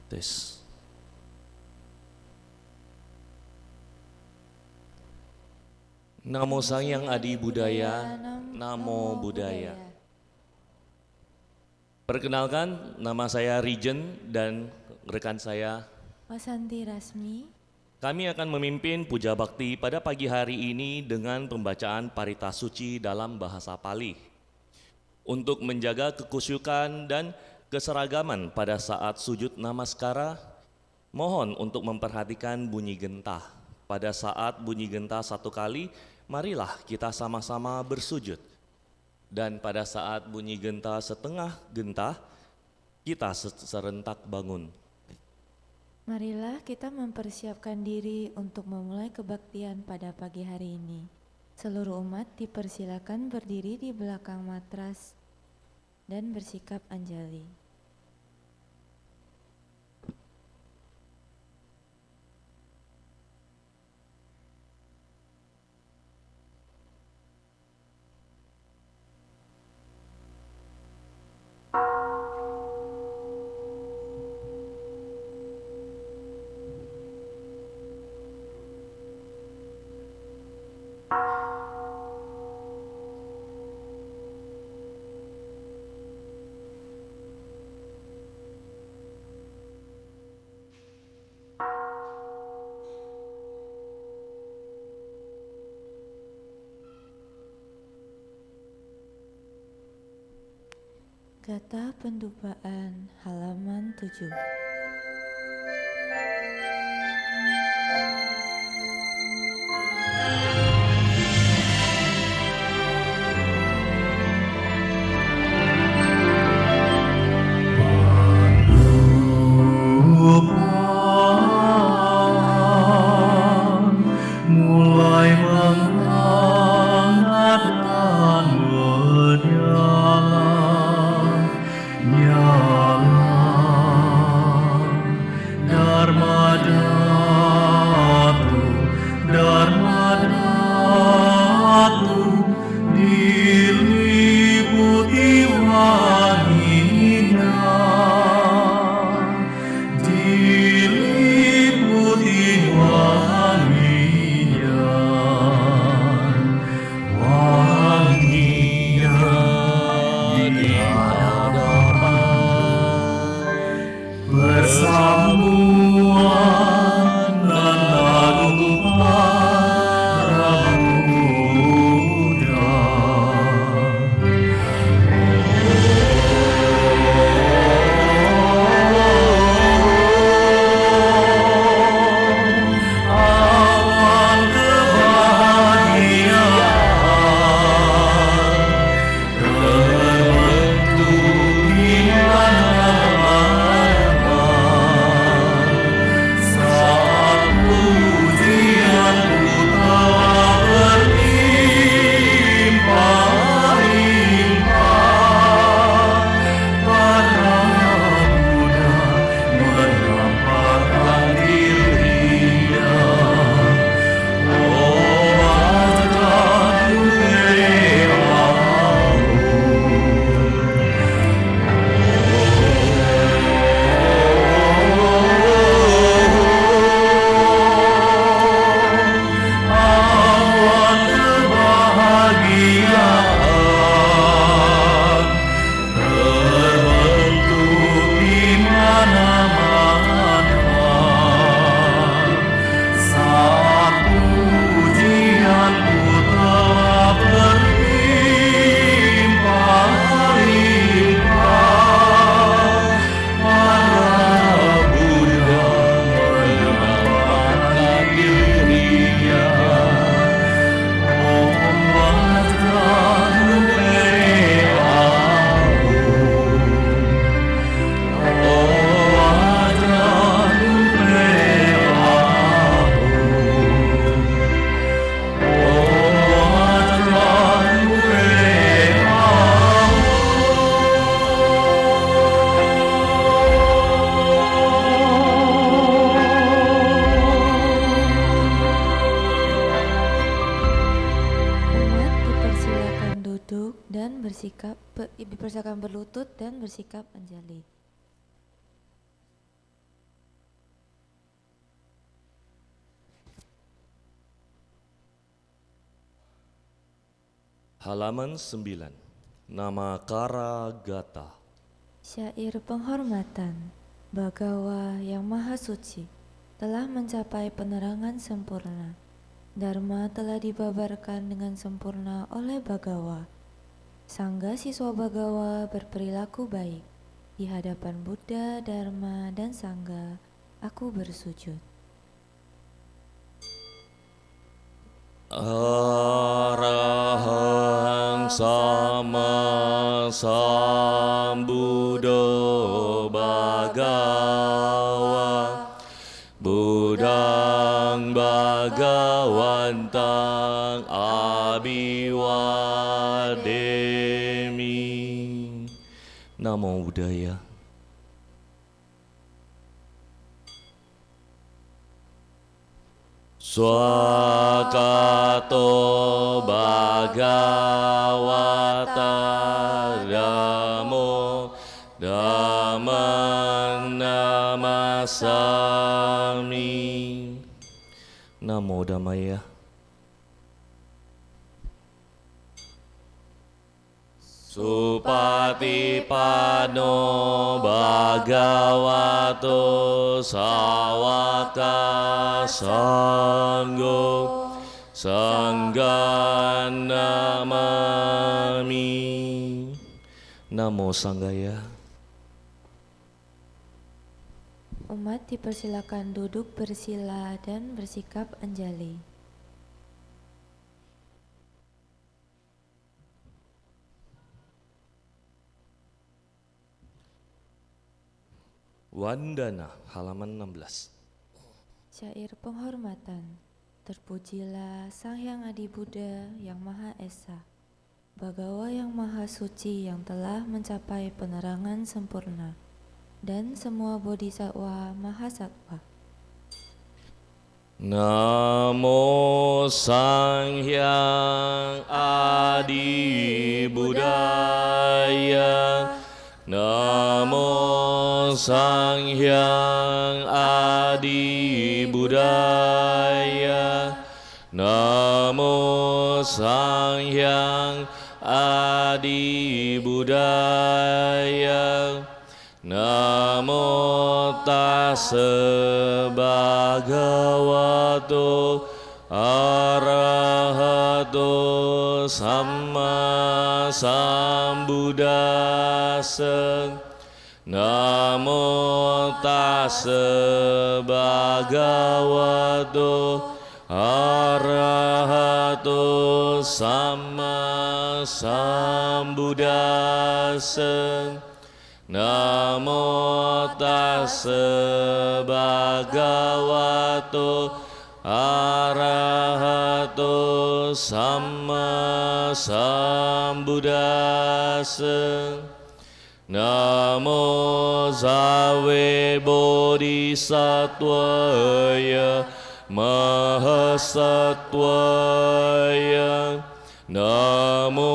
Tes. Namo Sang Hyang Adi Budaya, Namo Buddhaya. Perkenalkan, nama saya Rijen dan rekan saya Wasanti Rasmi. Kami akan memimpin puja bakti pada pagi hari ini dengan pembacaan parita suci dalam bahasa Pali. Untuk menjaga kekusyukan dan keseragaman pada saat sujud namaskara, mohon untuk memperhatikan bunyi gentah. Pada saat bunyi gentah satu kali, marilah kita sama-sama bersujud. Dan pada saat bunyi gentah setengah gentah, kita serentak bangun. Marilah kita mempersiapkan diri untuk memulai kebaktian pada pagi hari ini. Seluruh umat dipersilakan berdiri di belakang matras dan bersikap anjali. Kata pendupaan halaman 7. Mulai menghangat dan menyala, nyala Dharma Datu, Dharma Datu, diliputi wanginya, diliputi wanginya, wanginya di hadapan bersambungan dan lagu para Buddha. Awan kebahagiaan terbentuk di mana-mana saat pujian telah berlimpah-limpah. Para Buddha menampakkan dirinya. Awan kebahagiaan terbentuk di mana-mana saat pujianku telah berlimpah-limpah. Para Buddha menampakkan dirinya. Om Vajranu Preahu, Om Vajranu Preahu, Om Vajranu Umat dipersilakan duduk dan dipersilakan berlutut dan bersikap anjali. halaman 9. Nama Karagata. Syair penghormatan. Bagawa yang maha suci telah mencapai penerangan sempurna. Dharma telah dibabarkan dengan sempurna oleh Bagawa. Sangga siswa Bagawa berperilaku baik. Di hadapan Buddha, Dharma, dan Sangga, aku bersujud. Arahang sama sambuddho bhagawa Buddhang bhagawantang abhiwademi. Namo Buddhaya. Swakato bhagavata Dhammo Dhammang namasami. Namo Dhammaya. Supatipano bhagavato sawaka sanggo sanggan namami. Namo Sanggaya. Umat dipersilakan duduk bersila dan bersikap anjali. Wandana halaman 16. Syair penghormatan. Terpujilah Sang Hyang Adi Buddha yang Maha Esa, Bagawa yang Maha Suci yang telah mencapai penerangan sempurna, dan semua bodhisattva mahasatwa. Namo Sang Hyang Adi Buddhaya. Namo Sang Hyang Adi Buddhaya. Namo Sang Hyang Adi Buddhaya. Namo tassa bhagavato arahato samma sambuddhassa. Namo tassa bhagavato arahato samma sambuddhassa. Namo tassa bhagavato arahato samma sambuddhassa. Namo Zawe Bodhisattvaya Mahasattvaya. Namo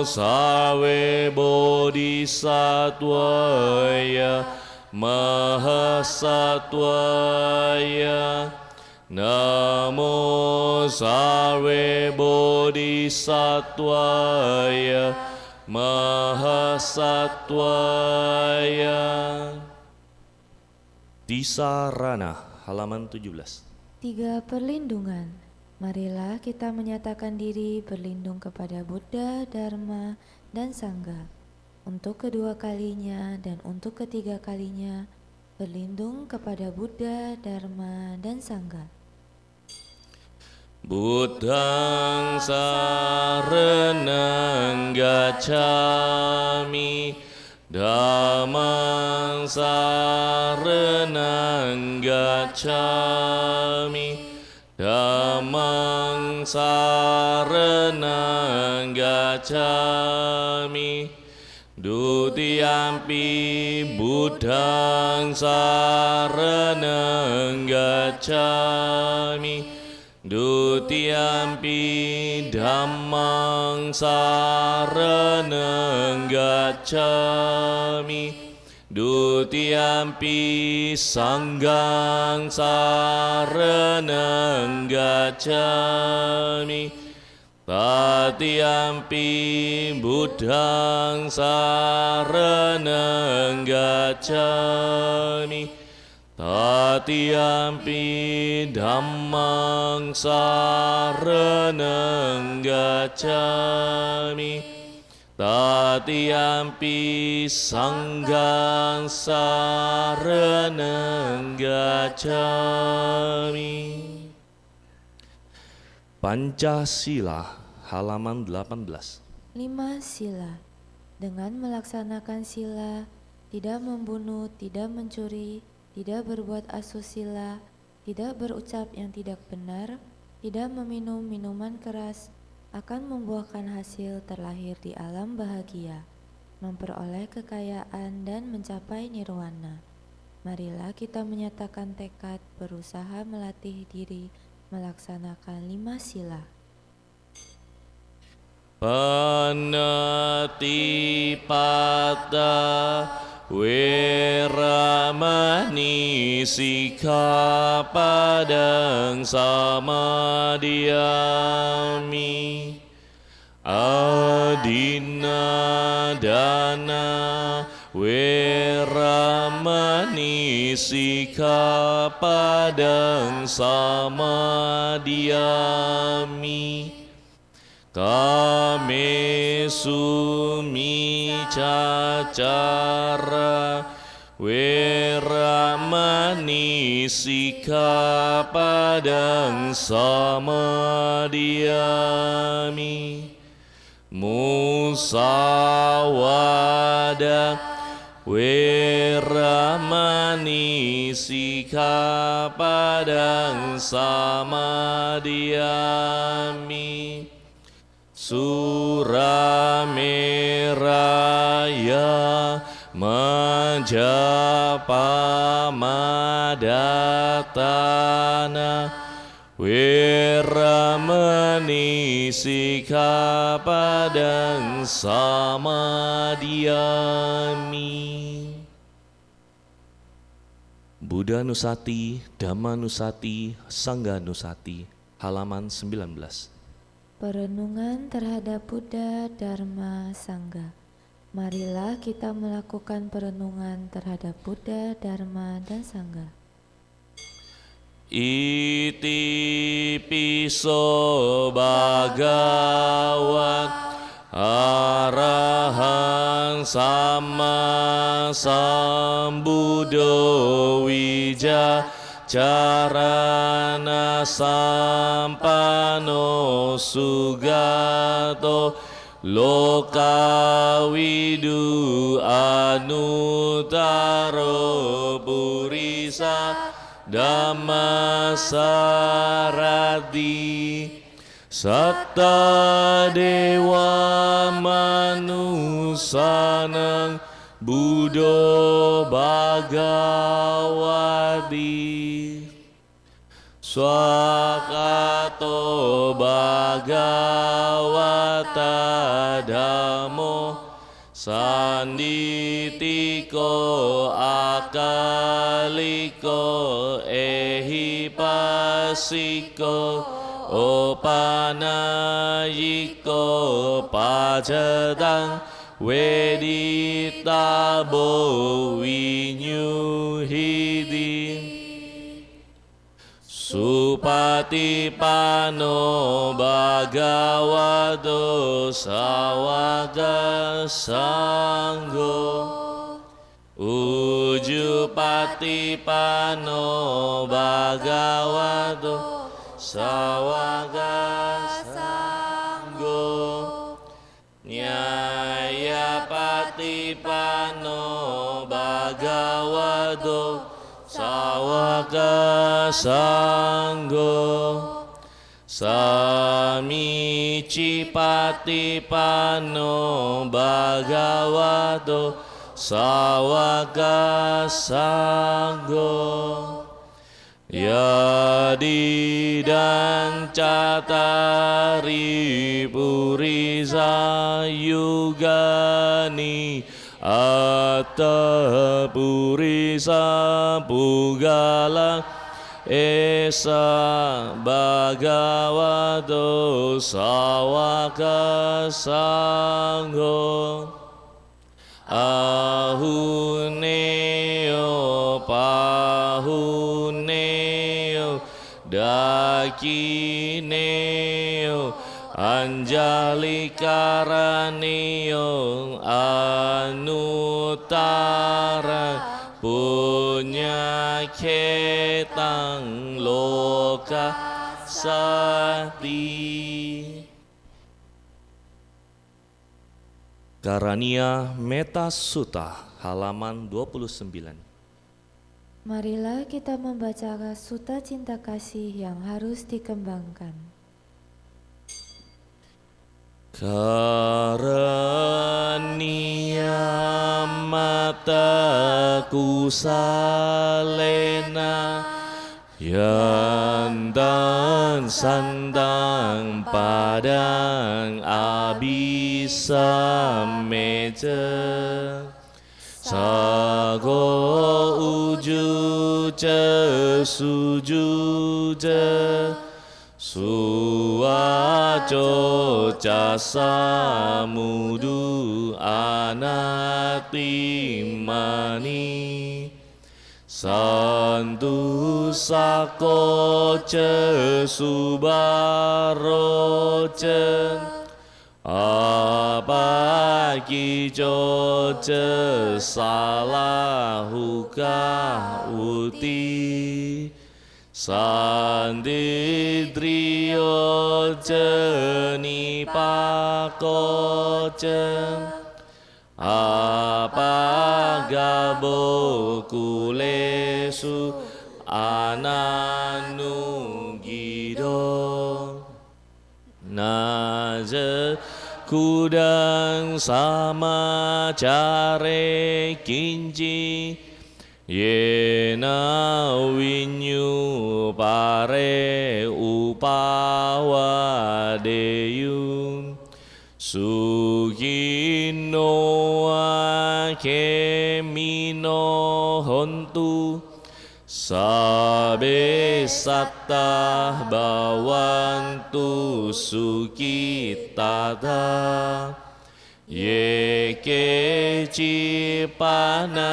Sawe Bodhisattvaya Mahasattvaya. Namo Sawe Bodhisattvaya Mahasattvaya. Tisarana halaman 17. 3 perlindungan. Marilah kita menyatakan diri berlindung kepada Buddha, Dharma, dan Sangha. Untuk kedua kalinya dan untuk ketiga kalinya, berlindung kepada Buddha, Dharma, dan Sangha. Buddhang saranang gacchami. Dhammang saranang gacchami. Dhammang saranang gacchami. Dutiyampi Buddhang saranang gacchami. Dutiyampi Dhammang saranang gacchami. Dutiyampi Sangghang saranang gacchami. Tatiampi Buddhang saranang gacchami. Tatiampi Dhammang saranang gacchami. Tatiampi Sanghang saranang gacchami. Pancasila halaman 18. 5 sila. Dengan melaksanakan sila, tidak membunuh, tidak mencuri, tidak berbuat asusila, tidak berucap yang tidak benar, tidak meminum minuman keras, akan membuahkan hasil terlahir di alam bahagia, memperoleh kekayaan dan mencapai nirwana. Marilah kita menyatakan tekad berusaha melatih diri melaksanakan 5 sila. Panatipata Weramani Sikkhapadang samadhiyami. Adinadana Weramani Sikkhapadang samadhiyami. Kamesu micacara Weramani Sikkhapadang samadhiyami. Musawada Weramani Sikkhapadang samadhiyami. Surameraya Majapamadatana Weramani Sikkhapadang samadhiyami. Buddha Nusati, Dhamma Nusati, Sangha Nusati, halaman 19. Perenungan terhadap Buddha, Dharma, Sangha. Marilah kita melakukan perenungan terhadap Buddha, Dharma, dan Sangha. Iti piso bhagavat arahang sama sambuddho wija carana sampano sugato lokawidu anutaro purisa dhammasarati satta dewa manusanang Buddho Bhagawati Swakato Bhagavata Dhammo Sanditiko Akaliko Ehipasiko Opanayiko Pajadang Weditabo Vinyuhidi Supatipano Bhagavato Sawaka Sangho Ujupatipano Bhagavato Sawaka Sangho Nyayapatipano Bhagavato Sawaka Sangho Samicipatipano Bhagavato Sawaka Sangho Yadi dan catari purisa yugani Atta purisa pugala Esa Bhagavato Sawaka Sangho Ahuneo Pahuneo Dakineo Anjali Karaneo Anutara Punya ketang loka sati. Karania Meta Sutta halaman 29. Marilah kita membaca Sutta Cinta Kasih yang harus dikembangkan. Karania mataku salena Yantan sandang padang abisa meja Sago uju suju Suwaco casamudu anatimani Santu sako subaro Apaki joce salahuka uti Sandidriyo jeni pakocen Apagabo kulesu ananungido Naje kudang sama care kinci Yena winyu pare upawadeyum Sugino akemino hontu Sabe sattah bawantu sukitata Yeke cipana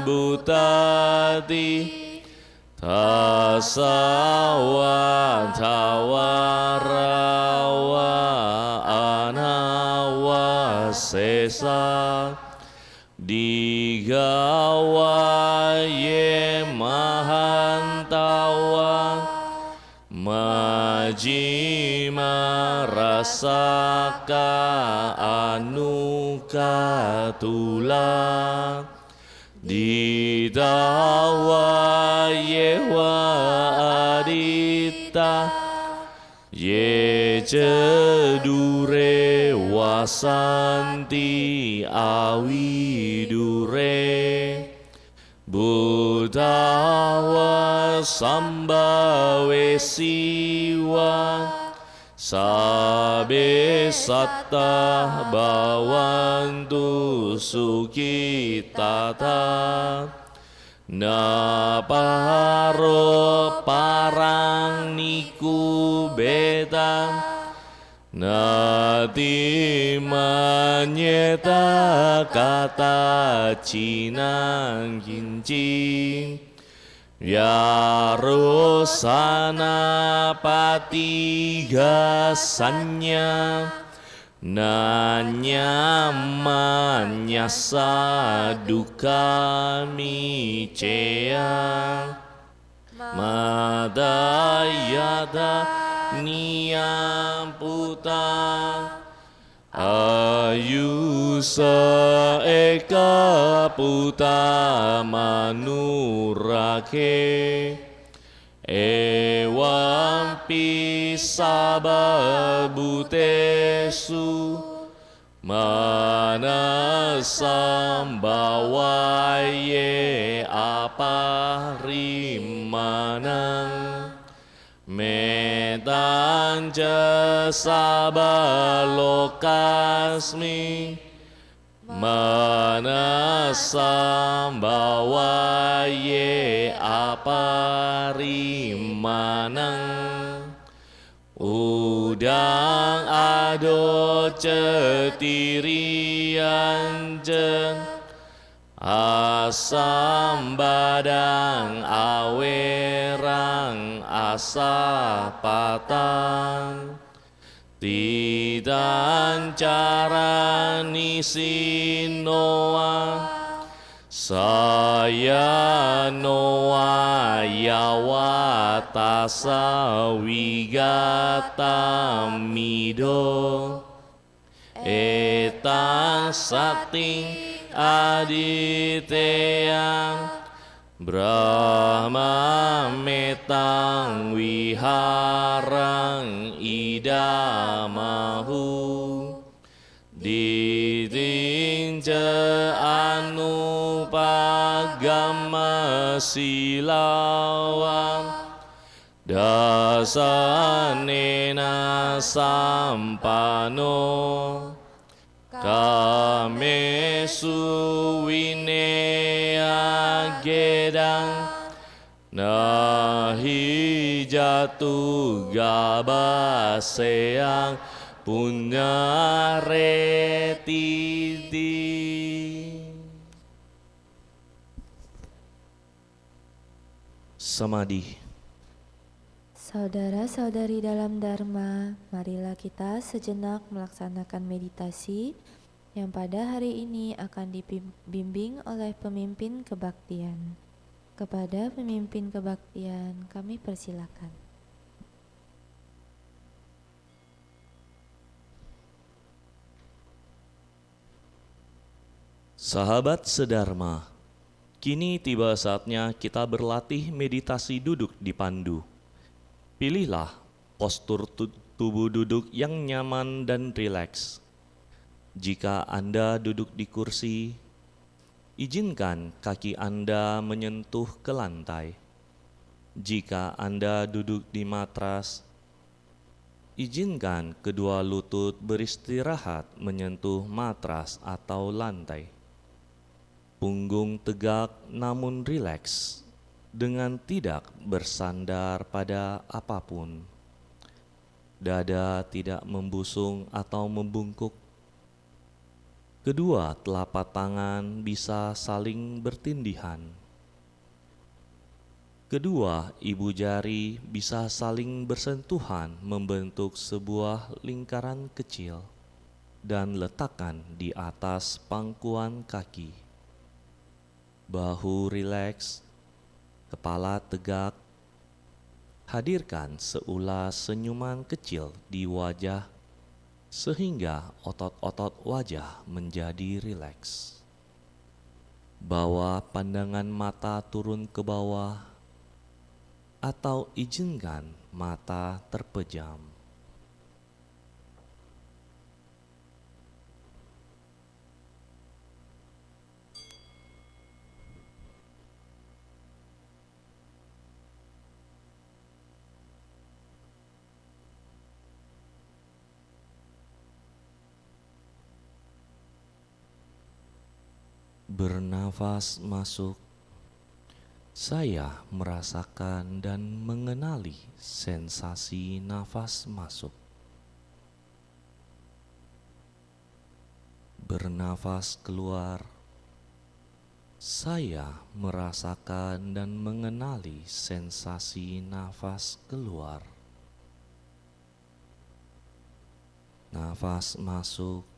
butati Tasawa tawarawa anawa sesa Digawa ye mahantawa Majima rasaka anukatula Didawa yewa adita Ye cedure wasanti awidure Buddhawa sambawe siwa Sabe sattah bawantu sukitata Naparo parang niku beta Nati manyeta kata cinang kincing Ya rosana patigasanya Nanyamanya saduka micea Madayada niyamputa Ayusa eka puta manurake Ewampi sababutesu Manasambawaye aparimanang Metanja sabalokasmi Manasam bawa ye aparimanang udang ado cetirian jeng asam badang awerang asa patang tidan carani sinoa saya noa yawatasa wigata mido etang sating aditeyang Brahma metang wiharang idamahu ditinja anupagama silawang dasanena sampano kame suwinea gedang nahi jatuh gabaseang punya retidi. Samadhi. Saudara-saudari dalam Dharma, marilah kita sejenak melaksanakan meditasi yang pada hari ini akan dibimbing oleh pemimpin kebaktian. Kepada pemimpin kebaktian, kami persilakan. Sahabat sedharma, kini tiba saatnya kita berlatih meditasi duduk di pandu. Pilihlah postur tubuh duduk yang nyaman dan rileks. Jika Anda duduk di kursi, izinkan kaki Anda menyentuh ke lantai. Jika Anda duduk di matras, izinkan kedua lutut beristirahat menyentuh matras atau lantai. Punggung tegak namun rileks, dengan tidak bersandar pada apapun. Dada tidak membusung atau membungkuk. Kedua telapak tangan bisa saling bertindihan. Kedua ibu jari bisa saling bersentuhan membentuk sebuah lingkaran kecil dan letakkan di atas pangkuan kaki. Bahu rileks, kepala tegak, hadirkan seulas senyuman kecil di wajah sehingga otot-otot wajah menjadi rileks. Bawa pandangan mata turun ke bawah atau izinkan mata terpejam. Bernafas masuk, saya merasakan dan mengenali sensasi nafas masuk. Bernafas keluar, saya merasakan dan mengenali sensasi nafas keluar. Nafas masuk,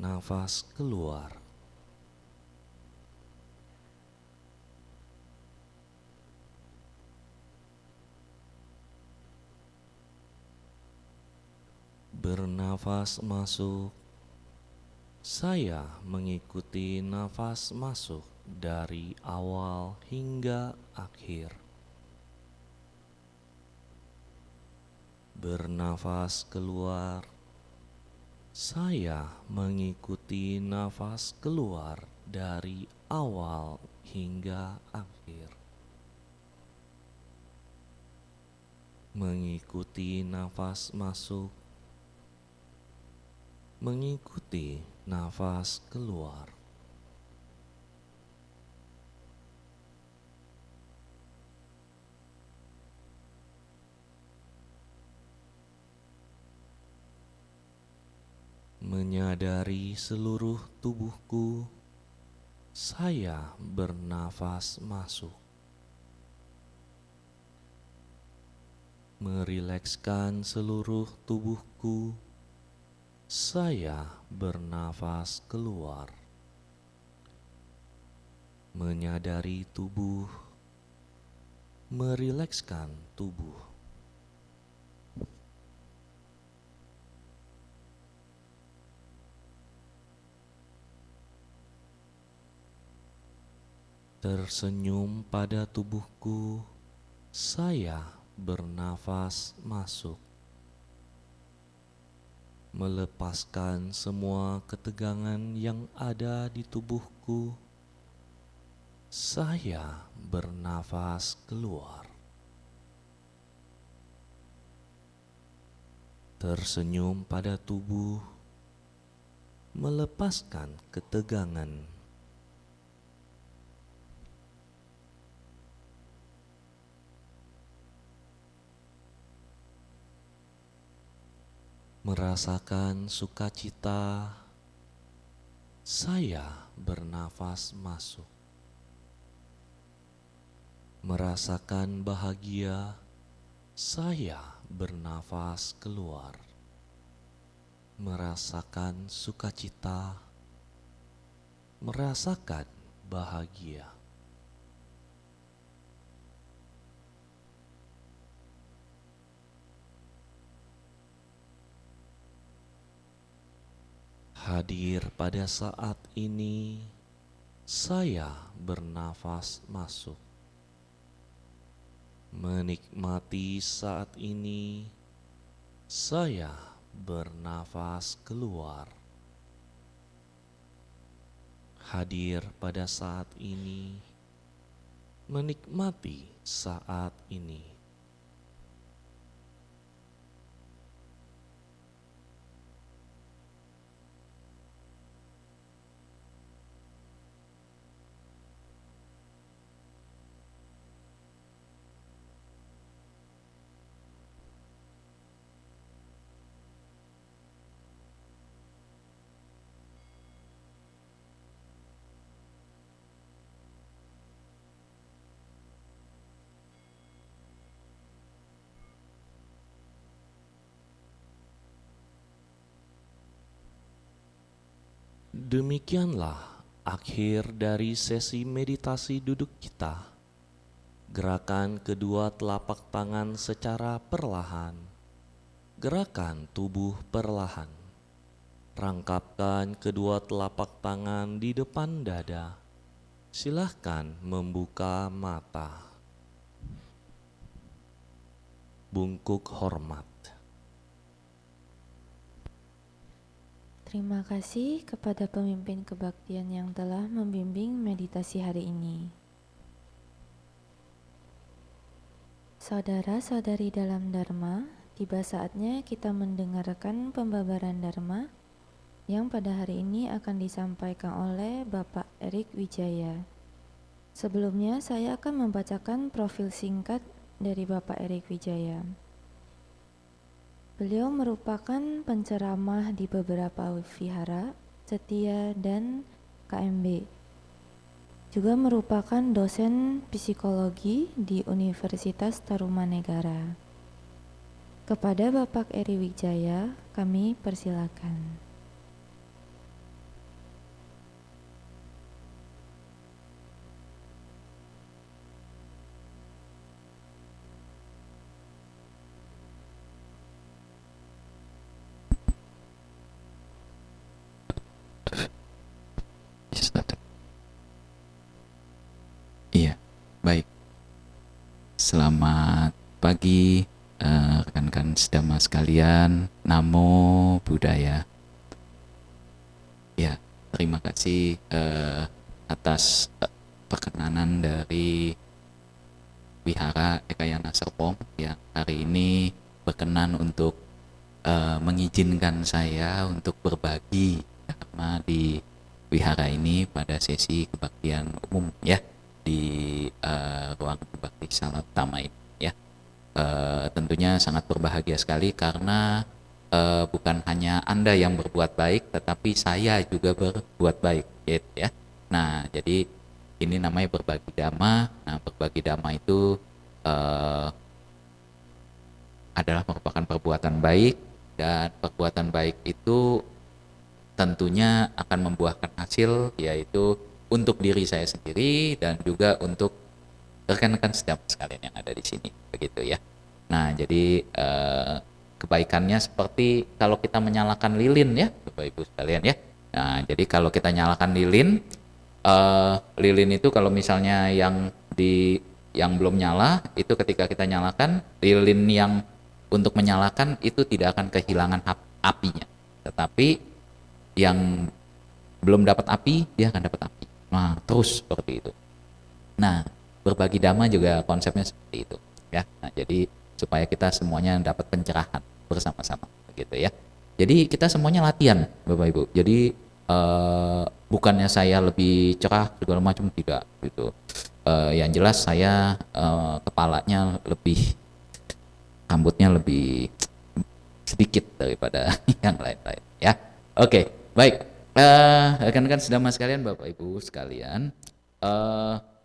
nafas keluar. Bernafas masuk, saya mengikuti nafas masuk dari awal hingga akhir. Bernafas keluar, saya mengikuti nafas keluar dari awal hingga akhir. Mengikuti nafas masuk, mengikuti nafas keluar. Menyadari seluruh tubuhku, saya bernafas masuk. Merilekskan seluruh tubuhku, saya bernafas keluar. Menyadari tubuh, merilekskan tubuh. Tersenyum pada tubuhku, saya bernafas masuk. Melepaskan semua ketegangan yang ada di tubuhku, saya bernafas keluar. Tersenyum pada tubuh, melepaskan ketegangan. Merasakan sukacita, saya bernafas masuk. Merasakan bahagia, saya bernafas keluar. Merasakan sukacita, merasakan bahagia. Hadir pada saat ini, saya bernafas masuk. Menikmati saat ini, saya bernafas keluar. Hadir pada saat ini, menikmati saat ini. Demikianlah akhir dari sesi meditasi duduk kita. Gerakan kedua telapak tangan secara perlahan. Gerakan tubuh perlahan. Rangkapkan kedua telapak tangan di depan dada. Silahkan membuka mata. Bungkuk hormat. Terima kasih kepada pemimpin kebaktian yang telah membimbing meditasi hari ini. Saudara-saudari dalam Dharma, tiba saatnya kita mendengarkan pembabaran Dharma yang pada hari ini akan disampaikan oleh Bapak Erik Wijaya. Sebelumnya saya akan membacakan profil singkat dari Bapak Erik Wijaya. Beliau merupakan penceramah di beberapa vihara, setia, dan KMB. Juga merupakan dosen psikologi di Universitas Tarumanegara. Kepada Bapak Eri Wijaya, kami persilakan. Iya, baik. Selamat pagi rekan-rekan sedama sekalian. Namo Buddhaya. Ya, terima kasih atas perkenanan dari Wihara Ekayana Serpong yang hari ini berkenan untuk mengizinkan saya untuk berbagi Dharma di wihara ini pada sesi kebaktian umum ya, di ruang bakti Salat Utama ini ya. Tentunya sangat berbahagia sekali karena bukan hanya Anda yang berbuat baik, tetapi saya juga berbuat baik gitu ya. Nah, jadi ini namanya berbagi dhamma. Nah, berbagi dhamma itu adalah merupakan perbuatan baik, dan perbuatan baik itu tentunya akan membuahkan hasil, yaitu untuk diri saya sendiri dan juga untuk rekan-rekan setiap sekalian yang ada di sini, begitu ya. Nah, jadi kebaikannya seperti kalau kita menyalakan lilin ya, Bapak Ibu sekalian ya. Nah, jadi kalau kita nyalakan lilin, lilin itu kalau misalnya yang belum nyala, itu ketika kita nyalakan, lilin yang untuk menyalakan itu tidak akan kehilangan apinya. Tetapi yang belum dapat api, dia akan dapat api. Nah, terus seperti itu. Nah, berbagi dhamma juga konsepnya seperti itu ya. Nah, jadi supaya kita semuanya dapat pencerahan bersama-sama begitu ya. Jadi kita semuanya latihan Bapak Ibu. Jadi bukannya saya lebih cerah segala macam, tidak gitu. Yang jelas saya kepalanya lebih, rambutnya lebih sedikit daripada yang lain-lain ya. Oke, baik. Rekan-rekan sedama sekalian, Bapak Ibu sekalian,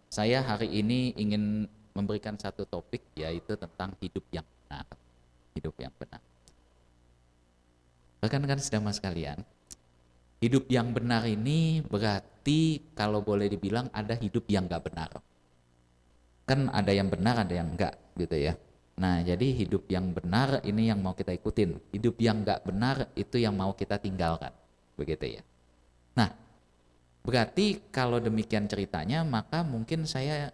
saya hari ini ingin memberikan satu topik, yaitu tentang hidup yang benar. Hidup yang benar. Rekan-rekan sedama sekalian, hidup yang benar ini berarti kalau boleh dibilang ada hidup yang nggak benar. Kan ada yang benar, ada yang enggak gitu ya. Nah, jadi hidup yang benar ini yang mau kita ikutin. Hidup yang nggak benar itu yang mau kita tinggalkan, begitu ya. Nah, berarti kalau demikian ceritanya, maka mungkin saya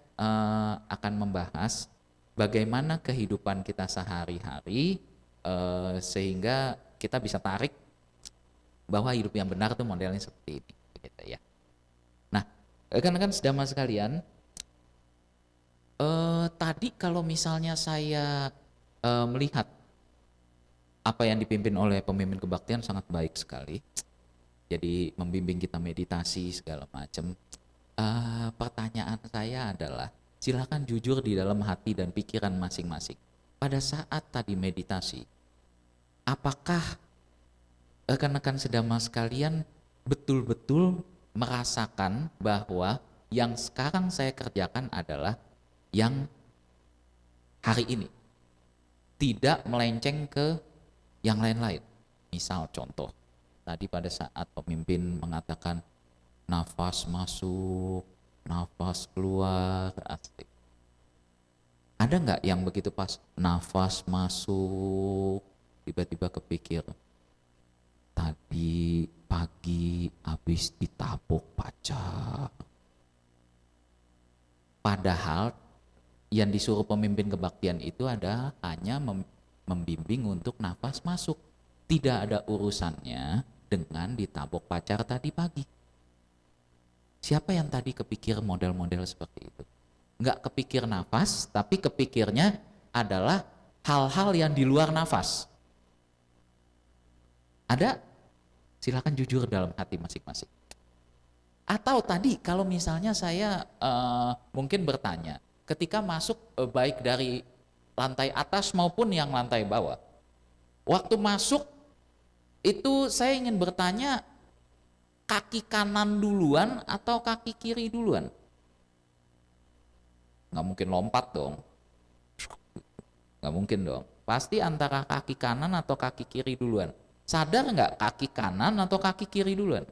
akan membahas bagaimana kehidupan kita sehari-hari sehingga kita bisa tarik bahwa hidup yang benar itu modelnya seperti ini, begitu ya. Nah, rekan-rekan sedama sekalian, tadi kalau misalnya saya melihat apa yang dipimpin oleh pemimpin kebaktian sangat baik sekali. Jadi membimbing kita meditasi segala macam. Pertanyaan saya adalah, silakan jujur di dalam hati dan pikiran masing-masing. Pada saat tadi meditasi, apakah rekan-rekan sedama sekalian betul-betul merasakan bahwa yang sekarang saya kerjakan adalah yang hari ini, tidak melenceng ke yang lain-lain? Misal contoh, tadi pada saat pemimpin mengatakan nafas masuk, nafas keluar, asik. Ada nggak yang begitu pas nafas masuk, tiba-tiba kepikir, tadi pagi habis ditabok pacar. Padahal yang disuruh pemimpin kebaktian itu ada hanya membimbing untuk nafas masuk. Tidak ada urusannya dengan ditabok pacar tadi pagi. Siapa yang tadi kepikir model-model seperti itu? Nggak kepikir nafas, tapi kepikirnya adalah hal-hal yang di luar nafas. Ada? Silakan jujur dalam hati masing-masing. Atau tadi kalau misalnya saya mungkin bertanya, ketika masuk baik dari lantai atas maupun yang lantai bawah, waktu masuk itu saya ingin bertanya, kaki kanan duluan atau kaki kiri duluan? Nggak mungkin lompat dong, nggak mungkin dong, pasti antara kaki kanan atau kaki kiri duluan. Sadar nggak kaki kanan atau kaki kiri duluan?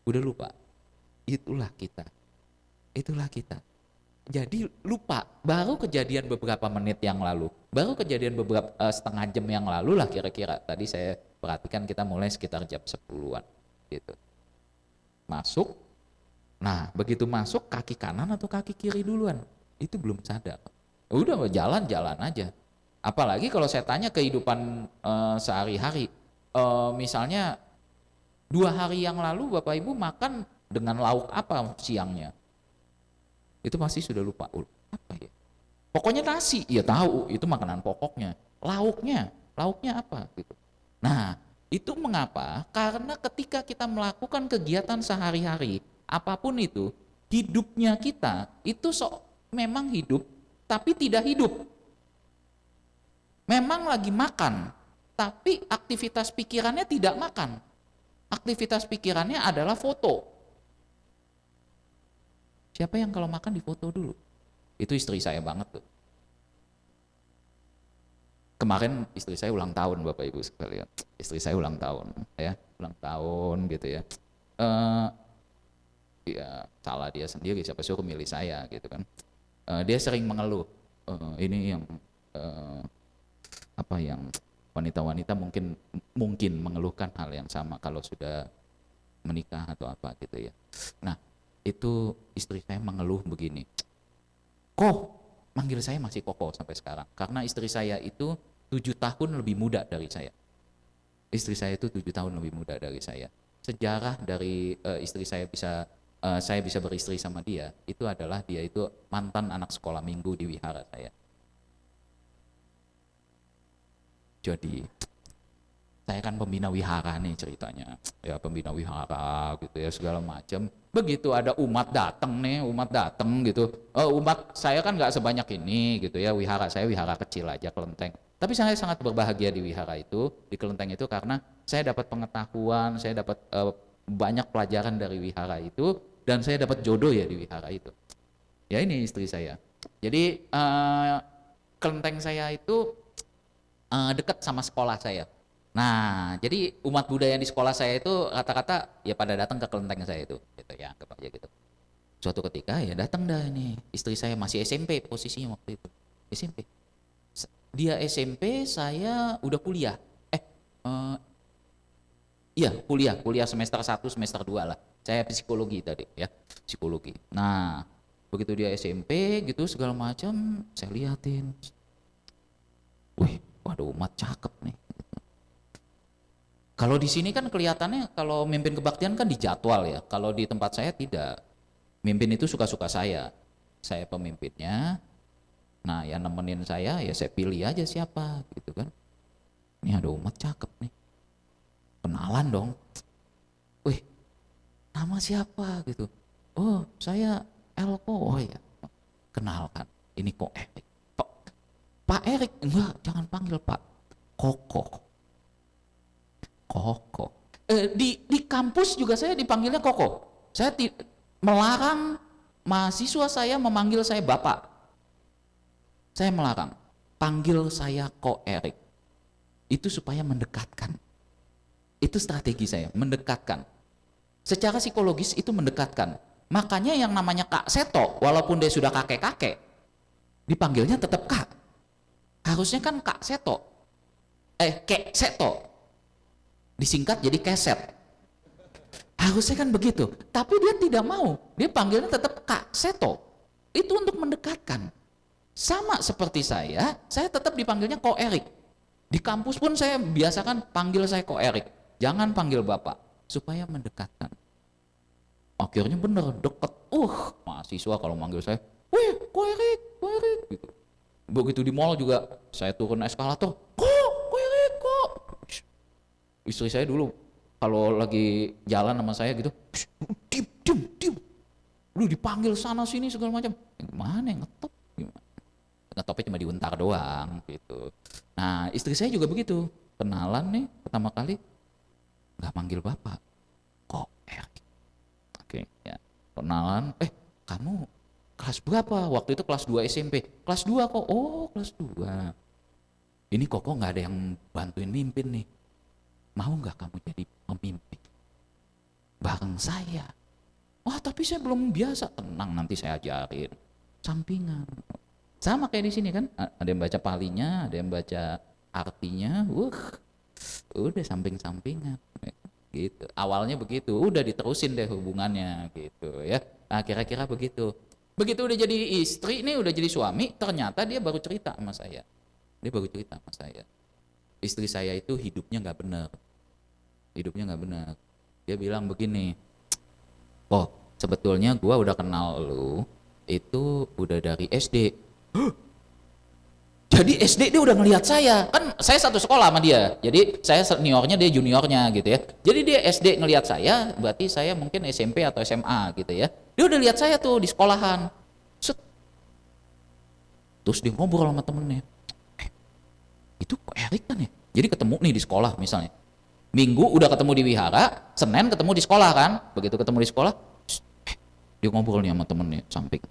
Udah lupa? Itulah kita. Jadi lupa, baru kejadian beberapa menit yang lalu, baru kejadian beberapa setengah jam yang lalu lah kira-kira. Tadi saya perhatikan kita mulai sekitar jam 10-an gitu. Masuk, nah begitu masuk kaki kanan atau kaki kiri duluan? Itu belum sadar. Udah jalan-jalan aja. Apalagi kalau saya tanya kehidupan sehari-hari, misalnya 2 hari yang lalu Bapak Ibu makan dengan lauk apa siangnya? Itu pasti sudah lupa. Apa ya? Pokoknya nasi, ya tahu itu makanan pokoknya. Lauknya apa gitu. Nah, Itu mengapa? Karena ketika kita melakukan kegiatan sehari-hari, apapun itu, hidupnya kita itu memang hidup, tapi tidak hidup. Memang lagi makan, tapi aktivitas pikirannya tidak makan. Aktivitas pikirannya adalah foto. Siapa yang kalau makan difoto dulu? Itu istri saya banget tuh. Kemarin istri saya ulang tahun, Bapak Ibu sekalian. Istri saya ulang tahun, ya, ulang tahun gitu ya. Ya salah dia sendiri, siapa suruh milih saya gitu kan. Dia sering mengeluh. Ini yang yang wanita-wanita mungkin mengeluhkan hal yang sama kalau sudah menikah atau apa gitu ya. Nah, itu istri saya mengeluh begini. Kok manggil saya masih Koko sampai sekarang, karena istri saya itu 7 tahun lebih muda dari saya. Istri saya itu 7 tahun lebih muda dari saya. Sejarah dari istri saya bisa beristri sama dia, itu adalah dia itu mantan anak sekolah minggu di wihara saya. Jadi saya kan pembina wihara nih ceritanya, ya pembina wihara gitu ya segala macam. Begitu ada umat datang gitu, umat saya kan nggak sebanyak ini gitu ya, wihara saya wihara kecil aja, kelenteng. Tapi saya sangat berbahagia di wihara itu, di kelenteng itu, karena saya dapat pengetahuan, saya dapat banyak pelajaran dari wihara itu, dan saya dapat jodoh ya di wihara itu. Ya ini istri saya. Jadi kelenteng saya itu dekat sama sekolah saya. Nah, jadi umat Buddha yang di sekolah saya itu rata-rata ya pada datang ke kelenteng saya itu, gitu ya, anggap aja gitu. Suatu ketika ya datang dah ini, istri saya masih SMP posisinya waktu itu, SMP. Dia SMP, saya udah kuliah. Iya kuliah semester 1, semester 2 lah. Saya psikologi tadi ya, psikologi. Nah, begitu dia SMP gitu segala macam, saya liatin. Wih, waduh umat cakep nih. Kalau di sini kan kelihatannya kalau mimpin kebaktian kan dijadwal ya. Kalau di tempat saya tidak. Mimpin itu suka-suka saya. Saya pemimpinnya. Nah, yang nemenin saya ya saya pilih aja siapa gitu kan. Ini ada umat cakep nih. Kenalan dong. Wih, nama siapa gitu. Oh, saya Elko. Oh ya. Kenalkan. Ini kok Erik. Pak Erik, enggak, jangan panggil Pak. Koko. Di kampus juga saya dipanggilnya Koko. Saya melarang mahasiswa saya memanggil saya Bapak. Saya melarang, panggil saya Ko Erik. Itu supaya mendekatkan. Itu strategi saya, mendekatkan. Secara psikologis itu mendekatkan. Makanya yang namanya Kak Seto, walaupun dia sudah kakek-kakek, dipanggilnya tetap Kak. Harusnya kan Kak Seto, Kek Seto, disingkat jadi keset. Harusnya kan begitu, tapi dia tidak mau, dia panggilnya tetap Kak Seto. Itu untuk mendekatkan. Sama seperti saya tetap dipanggilnya Ko Erik. Di kampus pun saya biasakan panggil saya Ko Erik, jangan panggil Bapak, supaya mendekatkan. Akhirnya bener, deket. Mahasiswa kalau manggil saya, wih Ko Erik gitu. Begitu di mall juga, saya turun eskalator, Ko Erik. Istri saya dulu kalau lagi jalan sama saya gitu, diam, lu dipanggil sana sini segala macam. Gimana yang ngetop? Ngetopnya cuma diuntar doang gitu. Nah, istri saya juga begitu. Kenalan nih pertama kali, nggak manggil Bapak, kok Erik. Oke, ya. Kenalan, kamu kelas berapa? Waktu itu kelas 2 SMP. Kelas 2 kok? Oh, kelas 2. Ini kok nggak ada yang bantuin mimpin nih. Mau nggak kamu jadi pemimpin bareng saya? Wah, tapi saya belum biasa. Tenang, nanti saya ajarin. Sampingan. Sama kayak di sini kan, ada yang baca palinya, ada yang baca artinya. Udah samping-sampingan. Gitu. Awalnya begitu, udah diterusin deh hubungannya gitu ya. Nah, kira-kira begitu. Begitu udah jadi istri nih, udah jadi suami, ternyata dia baru cerita sama saya. Istri saya itu hidupnya nggak benar. Dia bilang begini, sebetulnya gua udah kenal lu itu udah dari SD. Jadi SD dia udah ngelihat saya, kan saya satu sekolah sama dia. Jadi saya seniornya, dia juniornya gitu ya. Jadi dia SD ngelihat saya, berarti saya mungkin SMP atau SMA gitu ya. Dia udah lihat saya tuh di sekolahan. Set. Terus dia ngobrol sama temennya. Itu kok Erik kan ya? Jadi ketemu nih di sekolah misalnya. Minggu udah ketemu di wihara, Senin ketemu di sekolah kan. Begitu ketemu di sekolah, dia ngobrol nih sama temennya samping.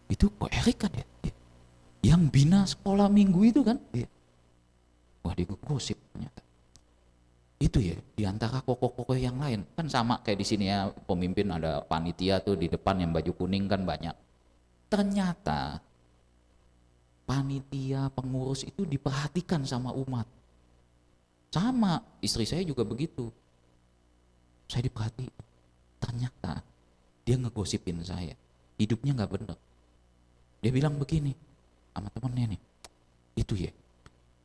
Itu kok Erik kan ya? Yang bina sekolah minggu itu kan? Wah, dia gosip ternyata. Itu ya, di antara kokoh-kokoh yang lain. Kan sama kayak di sini ya, pemimpin ada panitia tuh di depan yang baju kuning kan banyak. Ternyata panitia pengurus itu diperhatikan sama umat. Sama, istri saya juga begitu. Saya diperhati. Ternyata dia ngegosipin saya. Hidupnya nggak bener. Dia bilang begini sama temennya nih, itu ya,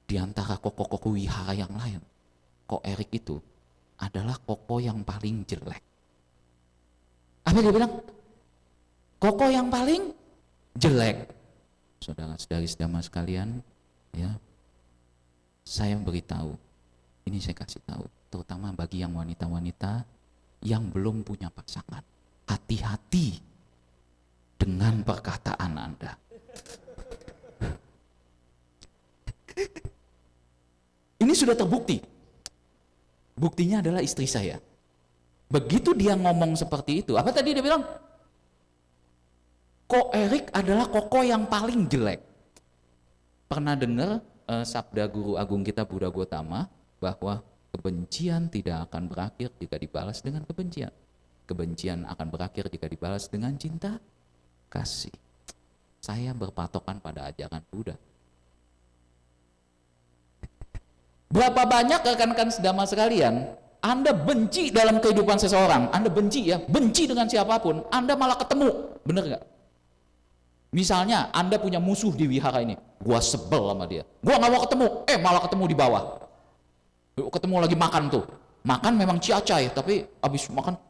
di antara koko-koko wihara yang lain, kok Erik itu adalah koko yang paling jelek. Apa dia bilang? Koko yang paling jelek. Saudara-saudari sedama sekalian, ya, saya beritahu, ini saya kasih tahu, terutama bagi yang wanita-wanita yang belum punya pasangan, hati-hati dengan perkataan Anda. Ini sudah terbukti. Buktinya adalah istri saya. Begitu dia ngomong seperti itu, apa tadi dia bilang? Kok Erik adalah koko yang paling jelek. Pernah dengar sabda guru agung kita Buddha Gautama bahwa kebencian tidak akan berakhir jika dibalas dengan kebencian. Kebencian akan berakhir jika dibalas dengan cinta kasih. Saya berpatokan pada ajaran Buddha. Berapa banyak rekan-rekan sedama sekalian, Anda benci dalam kehidupan seseorang, Anda benci ya, benci dengan siapapun, Anda malah ketemu, bener gak? Misalnya Anda punya musuh di wihara ini, gua sebel sama dia, gua gak mau ketemu, malah ketemu di bawah. Ketemu lagi makan tuh, makan memang ciacai, tapi abis makan,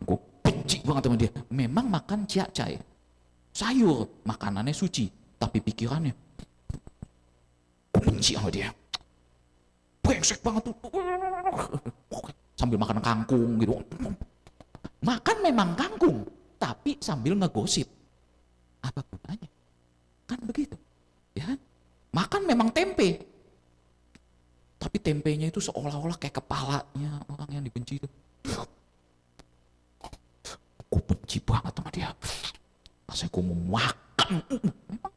gue benci banget sama dia. Memang makan ciacai, sayur, makanannya suci, tapi pikirannya benci sama dia, brengsek banget tuh, sambil makan kangkung gitu. Makan memang kangkung, tapi sambil ngegosip, apa gunanya? Kan begitu, ya? Makan memang tempe, tapi tempenya itu seolah-olah kayak kepalanya orang yang dibenci itu. Gue benci banget sama dia, rasanya gue mau makan. Memang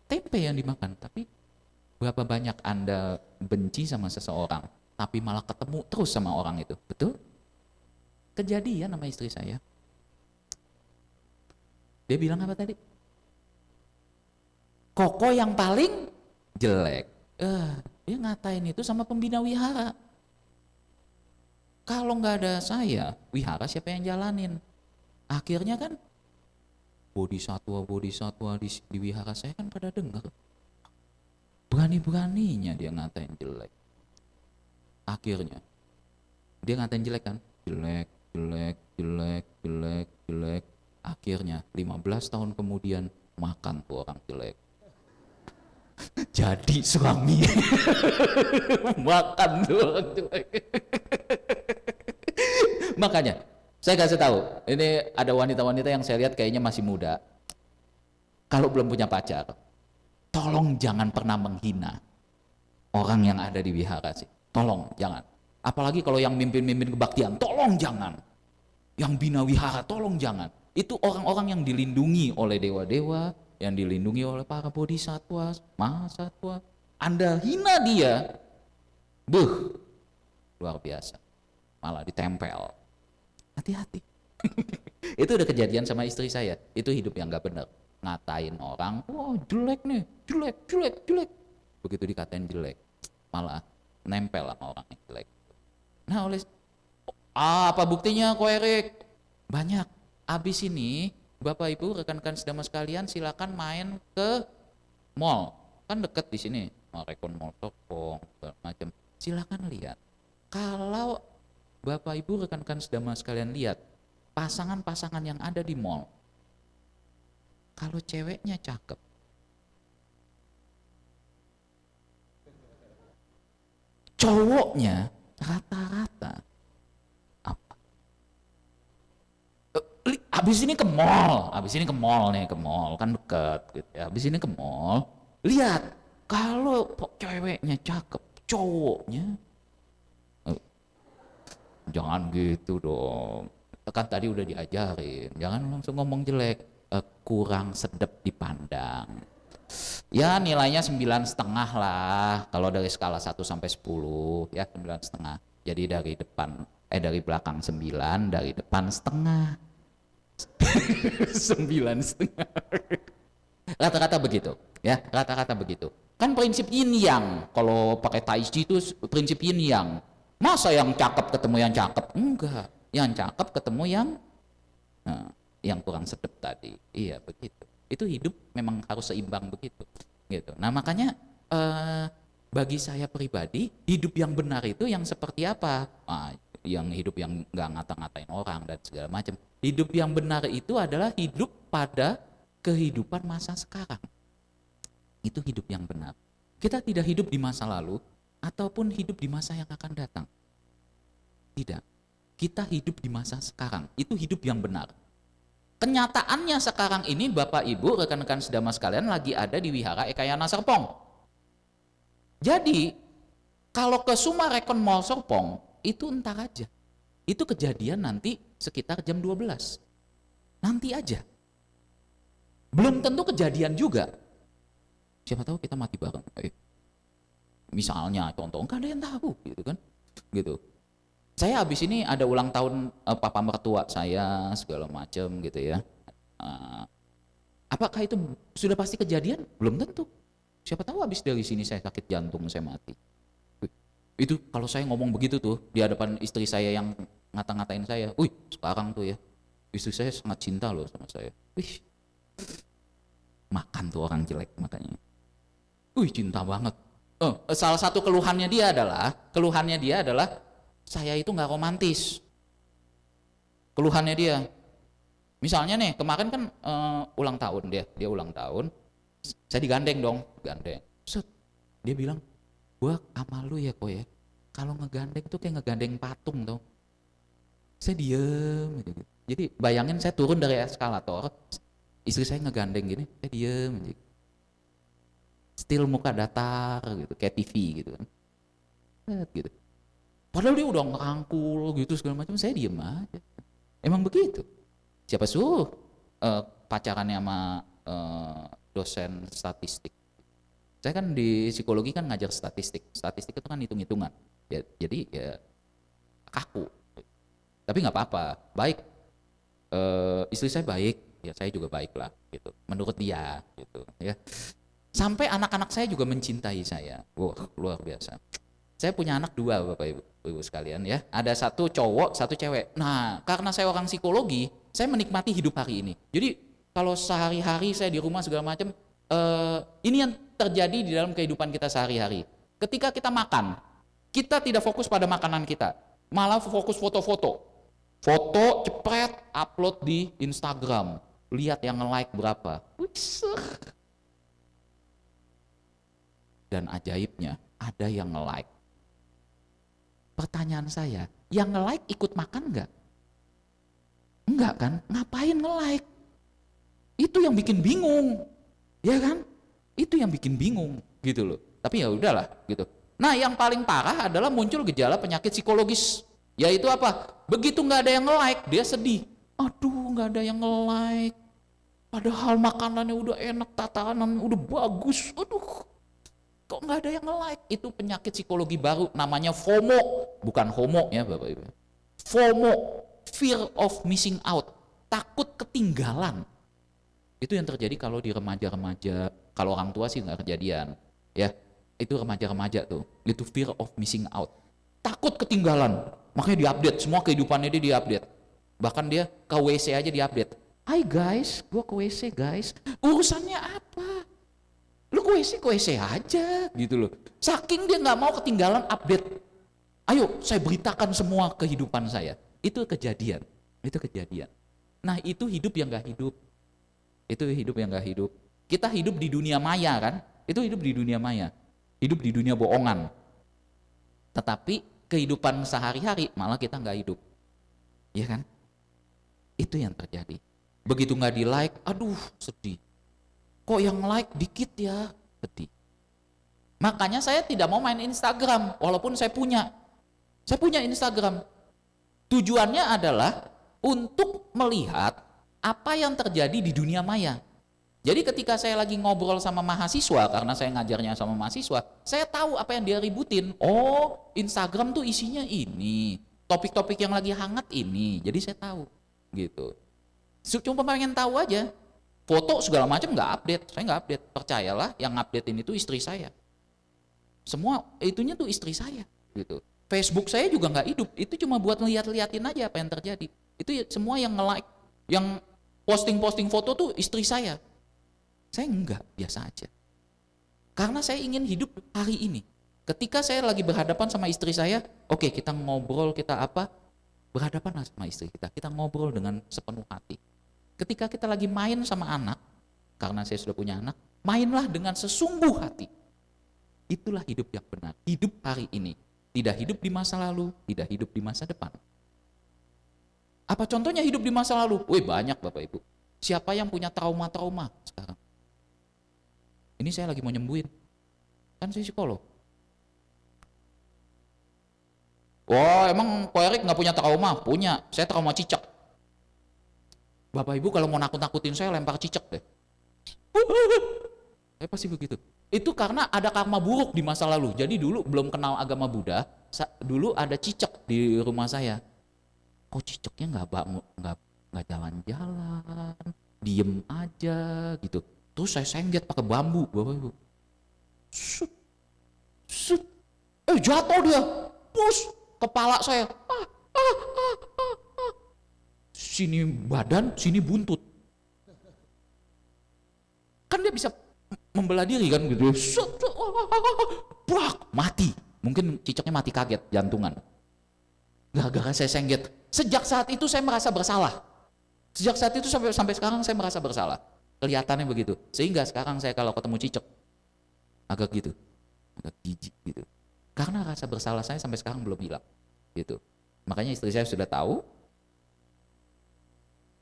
tempe yang dimakan, tapi berapa banyak Anda benci sama seseorang, tapi malah ketemu terus sama orang itu, betul? Kejadian sama istri saya. Dia bilang apa tadi? Koko yang paling jelek. Dia ngatain itu sama pembina wihara. Kalau nggak ada saya, wihara siapa yang jalanin? Akhirnya kan bodhisatwa di wihara saya kan pada dengar. Berani-beraninya dia ngatain jelek. Akhirnya dia ngatain jelek kan, jelek. Akhirnya 15 tahun kemudian makan tuh orang jelek. Jadi suami makan tuh orang jelek. Makanya saya kasih tahu, ini ada wanita-wanita yang saya lihat kayaknya masih muda. Kalau belum punya pacar, tolong jangan pernah menghina orang yang ada di wihara sih. Tolong jangan. Apalagi kalau yang mimpin-mimpin kebaktian, tolong jangan. Yang bina wihara, tolong jangan. Itu orang-orang yang dilindungi oleh dewa-dewa, yang dilindungi oleh para bodhisatwa, mahasatwa. Anda hina dia, luar biasa. Malah ditempel. Hati-hati. Itu udah kejadian sama istri saya. Itu hidup yang gak benar. Ngatain orang, wah jelek nih, jelek. Begitu dikatain jelek, malah nempel sama orang yang jelek. Nah apa buktinya kok Erik? Banyak. Abis ini Bapak Ibu rekan-rekan sedama sekalian silakan main ke mall. Kan deket di sini, Mall Rekon, Mall Tokong, macam. Silakan lihat. Kalau Bapak Ibu rekan-rekan sedama sekalian lihat pasangan-pasangan yang ada di mall, Kalau ceweknya cakep, cowoknya rata-rata apa? Abis ini ke mall, nih, ke mall kan deket gitu ya. Abis ini ke mall, lihat kalau ceweknya cakep, cowoknya jangan gitu dong. Kan tadi udah diajarin, jangan langsung ngomong jelek, kurang sedap dipandang. Ya nilainya 9,5 lah, kalau dari skala 1 sampai 10 ya 9,5. Jadi dari belakang 9, dari depan setengah. 9,5. Rata-rata begitu, ya rata-rata begitu. Kan prinsip yin yang, kalau pakai tai chi itu prinsip yin yang. Masa yang cakep ketemu yang cakep? Enggak, yang cakep ketemu yang kurang sedap tadi. Iya begitu. Itu hidup memang harus seimbang begitu. Gitu. Nah makanya bagi saya pribadi, hidup yang benar itu yang seperti apa? Yang hidup yang nggak ngata-ngatain orang dan segala macam. Hidup yang benar itu adalah hidup pada kehidupan masa sekarang. Itu hidup yang benar. Kita tidak hidup di masa lalu ataupun hidup di masa yang akan datang. Tidak. Kita hidup di masa sekarang. Itu hidup yang benar. Kenyataannya sekarang ini Bapak Ibu, rekan-rekan sedama sekalian lagi ada di Wihara Ekayana Serpong. Jadi, kalau ke Sumarekon Mall Serpong, itu entar aja. Itu kejadian nanti sekitar jam 12. Nanti aja. Belum tentu kejadian juga. Siapa tahu kita mati bareng. Misalnya contoh, nggak ada yang tahu gitu kan. Gitu. Saya habis ini ada ulang tahun papa mertua saya segala macam gitu ya. Apakah itu sudah pasti kejadian? Belum tentu. Siapa tahu habis dari sini saya sakit jantung, saya mati. Itu kalau saya ngomong begitu tuh di hadapan istri saya yang ngata-ngatain saya, wih sekarang tuh ya istri saya sangat cinta loh sama saya. Wih, makan tuh orang jelek makanya. Wih cinta banget. Salah satu keluhannya dia adalah saya itu nggak romantis. Keluhannya dia. Misalnya nih kemarin kan ulang tahun dia ulang tahun, saya digandeng dong, Set. Dia bilang, gua sama lu ya kok ya, kalau ngegandeng tuh kayak ngegandeng patung tau. Saya diem gitu. Jadi bayangin saya turun dari eskalator, istri saya ngegandeng gini, saya diem gitu. Still muka datar gitu, kayak TV gitu kan. Gitu. Padahal dia udah ngerangkul gitu segala macam, saya diem aja. Emang begitu. Siapa suruh pacarannya sama dosen statistik. Saya kan di psikologi kan ngajar statistik. Statistik itu kan hitung-hitungan. Ya, jadi ya kaku. Tapi nggak apa-apa, baik. Istri saya baik, ya saya juga baik lah gitu. Menurut dia gitu ya. Sampai anak-anak saya juga mencintai saya. Wah, luar biasa. Saya punya anak 2 Bapak Ibu sekalian ya. Ada 1 cowok, 1 cewek. Nah, karena saya orang psikologi, saya menikmati hidup hari ini. Jadi kalau sehari-hari saya di rumah segala macam, ini yang terjadi di dalam kehidupan kita sehari-hari. Ketika kita makan, kita tidak fokus pada makanan kita, malah fokus foto-foto. Foto cepet, upload di Instagram. Lihat yang nge-like berapa. Dan ajaibnya, ada yang nge-like. Pertanyaan saya, yang nge-like ikut makan enggak? Enggak kan? Ngapain nge-like? Itu yang bikin bingung. Ya kan? Itu yang bikin bingung gitu loh. Tapi ya udahlah gitu. Nah, yang paling parah adalah muncul gejala penyakit psikologis. Yaitu apa? Begitu nggak ada yang nge-like, dia sedih. Aduh, nggak ada yang nge-like. Padahal makanannya udah enak, tatanan udah bagus. Aduh, kok nggak ada yang nge-like? Itu penyakit psikologi baru, namanya FOMO. Bukan homo ya Bapak Ibu. FOMO, fear of missing out. Takut ketinggalan. Itu yang terjadi kalau di remaja-remaja. Kalau orang tua sih nggak kejadian. Ya, itu remaja-remaja tuh. Itu fear of missing out. Takut ketinggalan. Makanya diupdate, semua kehidupannya dia diupdate. Bahkan dia ke WC aja diupdate. Hai guys, gua ke WC guys. Urusannya apa? Lu ke WC aja gitu loh. Saking dia nggak mau ketinggalan update. Ayo saya beritakan semua kehidupan saya. Itu kejadian. Nah itu hidup yang nggak hidup. Itu hidup yang nggak hidup. Kita hidup di dunia maya kan? Itu hidup di dunia maya. Hidup di dunia bohongan. Tetapi kehidupan sehari-hari malah kita nggak hidup. Iya kan? Itu yang terjadi. Begitu nggak di like, aduh sedih. Kok yang like dikit ya? Sedih. Makanya saya tidak mau main Instagram, walaupun saya punya. Saya punya Instagram. Tujuannya adalah untuk melihat apa yang terjadi di dunia maya. Jadi ketika saya lagi ngobrol sama mahasiswa, karena saya ngajarnya sama mahasiswa, saya tahu apa yang dia ributin. Oh, Instagram tuh isinya ini, topik-topik yang lagi hangat ini. Jadi saya tahu, gitu. Cuma pengen tahu aja. Foto segala macam nggak update, saya nggak update. Percayalah, yang update ini tuh istri saya. Semua itunya tuh istri saya, gitu. Facebook saya juga nggak hidup, itu cuma buat ngeliat-liatin aja apa yang terjadi. Itu semua yang nge-like, yang posting-posting foto tuh istri saya. Saya enggak, biasa aja. Karena saya ingin hidup hari ini. Ketika saya lagi berhadapan sama istri saya, oke, kita ngobrol, kita apa, berhadapan sama istri kita, kita ngobrol dengan sepenuh hati. Ketika kita lagi main sama anak, karena saya sudah punya anak, mainlah dengan sesungguh hati. Itulah hidup yang benar, hidup hari ini. Tidak hidup di masa lalu, tidak hidup di masa depan. Apa contohnya hidup di masa lalu? Wih, banyak Bapak Ibu. Siapa yang punya trauma-trauma sekarang? Ini saya lagi mau nyembuhin. Kan saya psikolog. Wah, emang Ko Erik nggak punya trauma? Punya. Saya trauma cicak. Bapak Ibu kalau mau nakut-nakutin saya lempar cicak deh. Saya pasti begitu. Itu karena ada karma buruk di masa lalu. Jadi dulu belum kenal agama Buddha, dulu ada cicak di rumah saya. Kok cicaknya nggak jalan-jalan, diem aja gitu. Terus saya sengget pakai bambu, Bapak Ibu. Sut, sut, jatuh dia, pus, kepala saya. Sini badan, sini buntut. Kan dia bisa membelah diri kan gitu. Brak, mati. Mungkin cicaknya mati kaget, jantungan. Gara-gara saya sengget. Sejak saat itu saya merasa bersalah. Sejak saat itu sampai sekarang saya merasa bersalah. Kelihatannya begitu. Sehingga sekarang saya kalau ketemu cicak agak gitu. Agak jijik gitu. Karena rasa bersalah saya sampai sekarang belum hilang. Gitu. Makanya istri saya sudah tahu.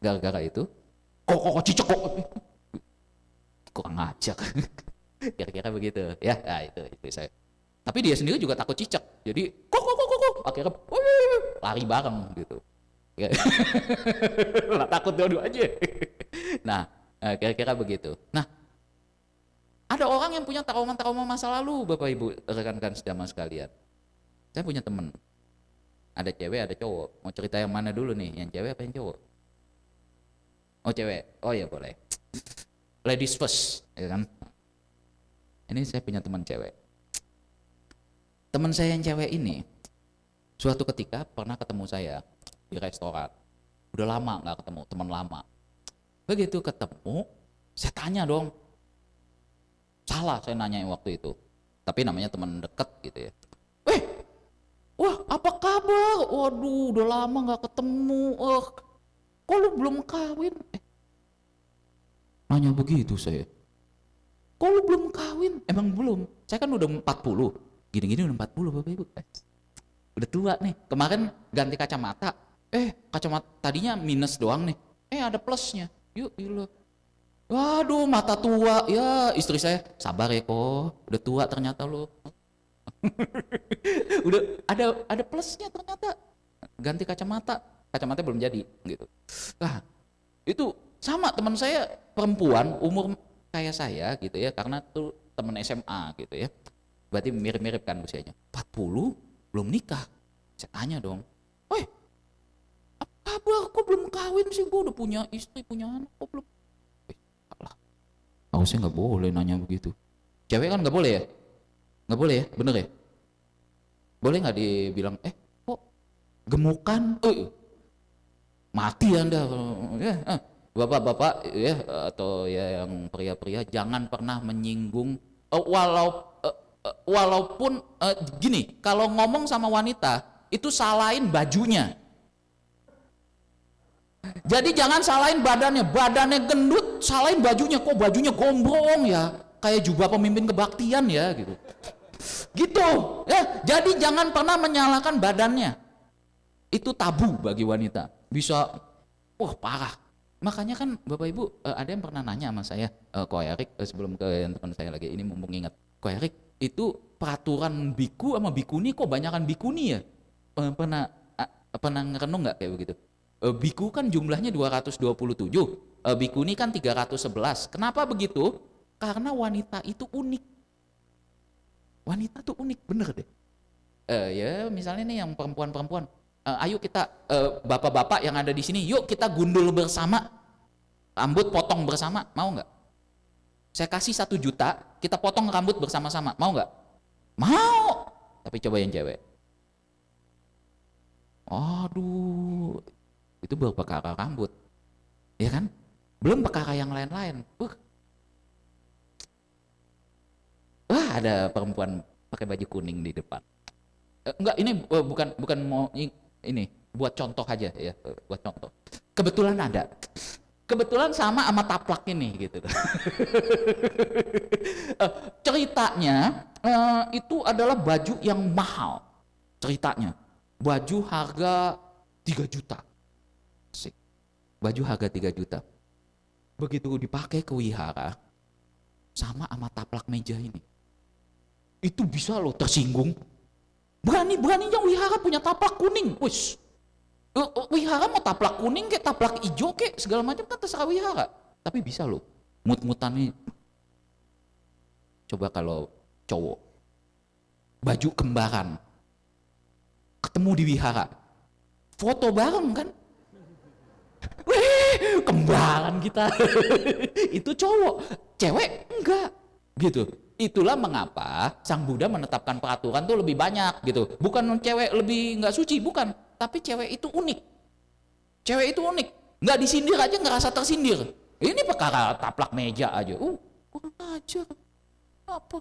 Gara-gara itu. Kok cicak kok. Kurang ajar. Kira-kira begitu. Ya, nah, itu saya. Tapi dia sendiri juga takut cicak. Jadi kok. Akhirnya lari bareng gitu. Lah takut dua-dua aja. Nah, kira-kira begitu. Nah, ada orang yang punya trauma-trauma masa lalu, Bapak Ibu, rekan-rekan sejamaah sekalian. Saya punya teman. Ada cewek, ada cowok. Mau cerita yang mana dulu nih? Yang cewek apa yang cowok? Oh, cewek. Oh ya boleh. Ladies first, ya kan? Ini saya punya teman cewek. Teman saya yang cewek ini, suatu ketika pernah ketemu saya di restoran. Udah lama nggak ketemu, teman lama. Begitu ketemu, saya tanya dong. Salah saya nanya waktu itu. Tapi namanya teman dekat gitu ya. Wah apa kabar? Waduh udah lama nggak ketemu. Kok lu belum kawin? Nanya begitu saya. Kok lu belum kawin? Emang belum? Saya kan udah 40. Gini-gini udah 40 Bapak Ibu. Udah tua nih. Kemarin ganti kacamata. Kacamata tadinya minus doang nih. Ada plusnya. Yuk. Waduh mata tua. Ya istri saya sabar ya kok. Udah tua ternyata lo. Udah ada plusnya ternyata. Ganti kacamata. Kacamata belum jadi gitu. Nah itu sama teman saya perempuan umur kayak saya gitu ya. Karena tuh teman SMA gitu ya. Berarti mirip-mirip kan usianya. 40 belum nikah. Saya tanya dong. Apa kabar? Kok belum kawin sih? Gue udah punya istri, punya anak. Kok belum? Salah. Harusnya nggak boleh nanya begitu. Cewek kan nggak boleh ya? Nggak boleh ya? Bener ya? Boleh nggak dibilang, kok gemukan? Mati Anda. Bapak-bapak ya atau ya yang pria-pria jangan pernah menyinggung walaupun gini, kalau ngomong sama wanita itu salahin bajunya. Jadi jangan salahin badannya gendut, salahin bajunya, kok bajunya gombrong ya, kayak jubah pemimpin kebaktian ya gitu. Gitu ya. Jadi jangan pernah menyalahkan badannya. Itu tabu bagi wanita. Bisa wah parah. Makanya kan Bapak Ibu ada yang pernah nanya sama saya, Ko Erik, sebelum ke yang teman saya lagi ini mumpung ingat. Ko Erik, itu peraturan biku sama bikuni kok banyakan bikuni ya? Pernah ngerenung nggak kayak begitu? Biku kan jumlahnya 227, bikuni kan 311. Kenapa begitu? Karena wanita itu unik. Wanita tuh unik, bener deh. Ya misalnya nih yang perempuan-perempuan, ayo kita bapak-bapak yang ada di sini, yuk kita gundul bersama, rambut potong bersama, mau nggak? Saya kasih 1 juta, kita potong rambut bersama-sama, mau nggak? Mau. Tapi coba yang cewek. Aduh, itu baru perkara rambut, ya kan? Belum perkara yang lain-lain. Wah, ada perempuan pakai baju kuning di depan. Enggak, ini bukan mau ini buat contoh aja ya, buat contoh. Kebetulan ada. Kebetulan sama taplak ini gitu. Ceritanya itu adalah baju yang mahal. Ceritanya baju harga 3 juta. Asik. Baju harga 3 juta. Begitu dipakai ke wihara sama taplak meja ini. Itu bisa loh tersinggung. Berani-beraninya wihara punya taplak kuning. Wis. Wihara mau taplak kuning kayak taplak hijau kayak segala macam kan terserah wihara. Tapi bisa loh. Mut-mutan nih. Coba kalau cowok baju kembaran ketemu di wihara, foto bareng kan? Wih, kembaran kita. Itu cowok, cewek enggak gitu. Itulah mengapa Sang Buddha menetapkan peraturan tuh lebih banyak gitu. Bukan cewek lebih nggak suci, bukan. Tapi cewek itu unik. Cewek itu unik. Nggak disindir aja ngerasa tersindir. Ini perkara taplak meja aja. Kurang ajar. Apa?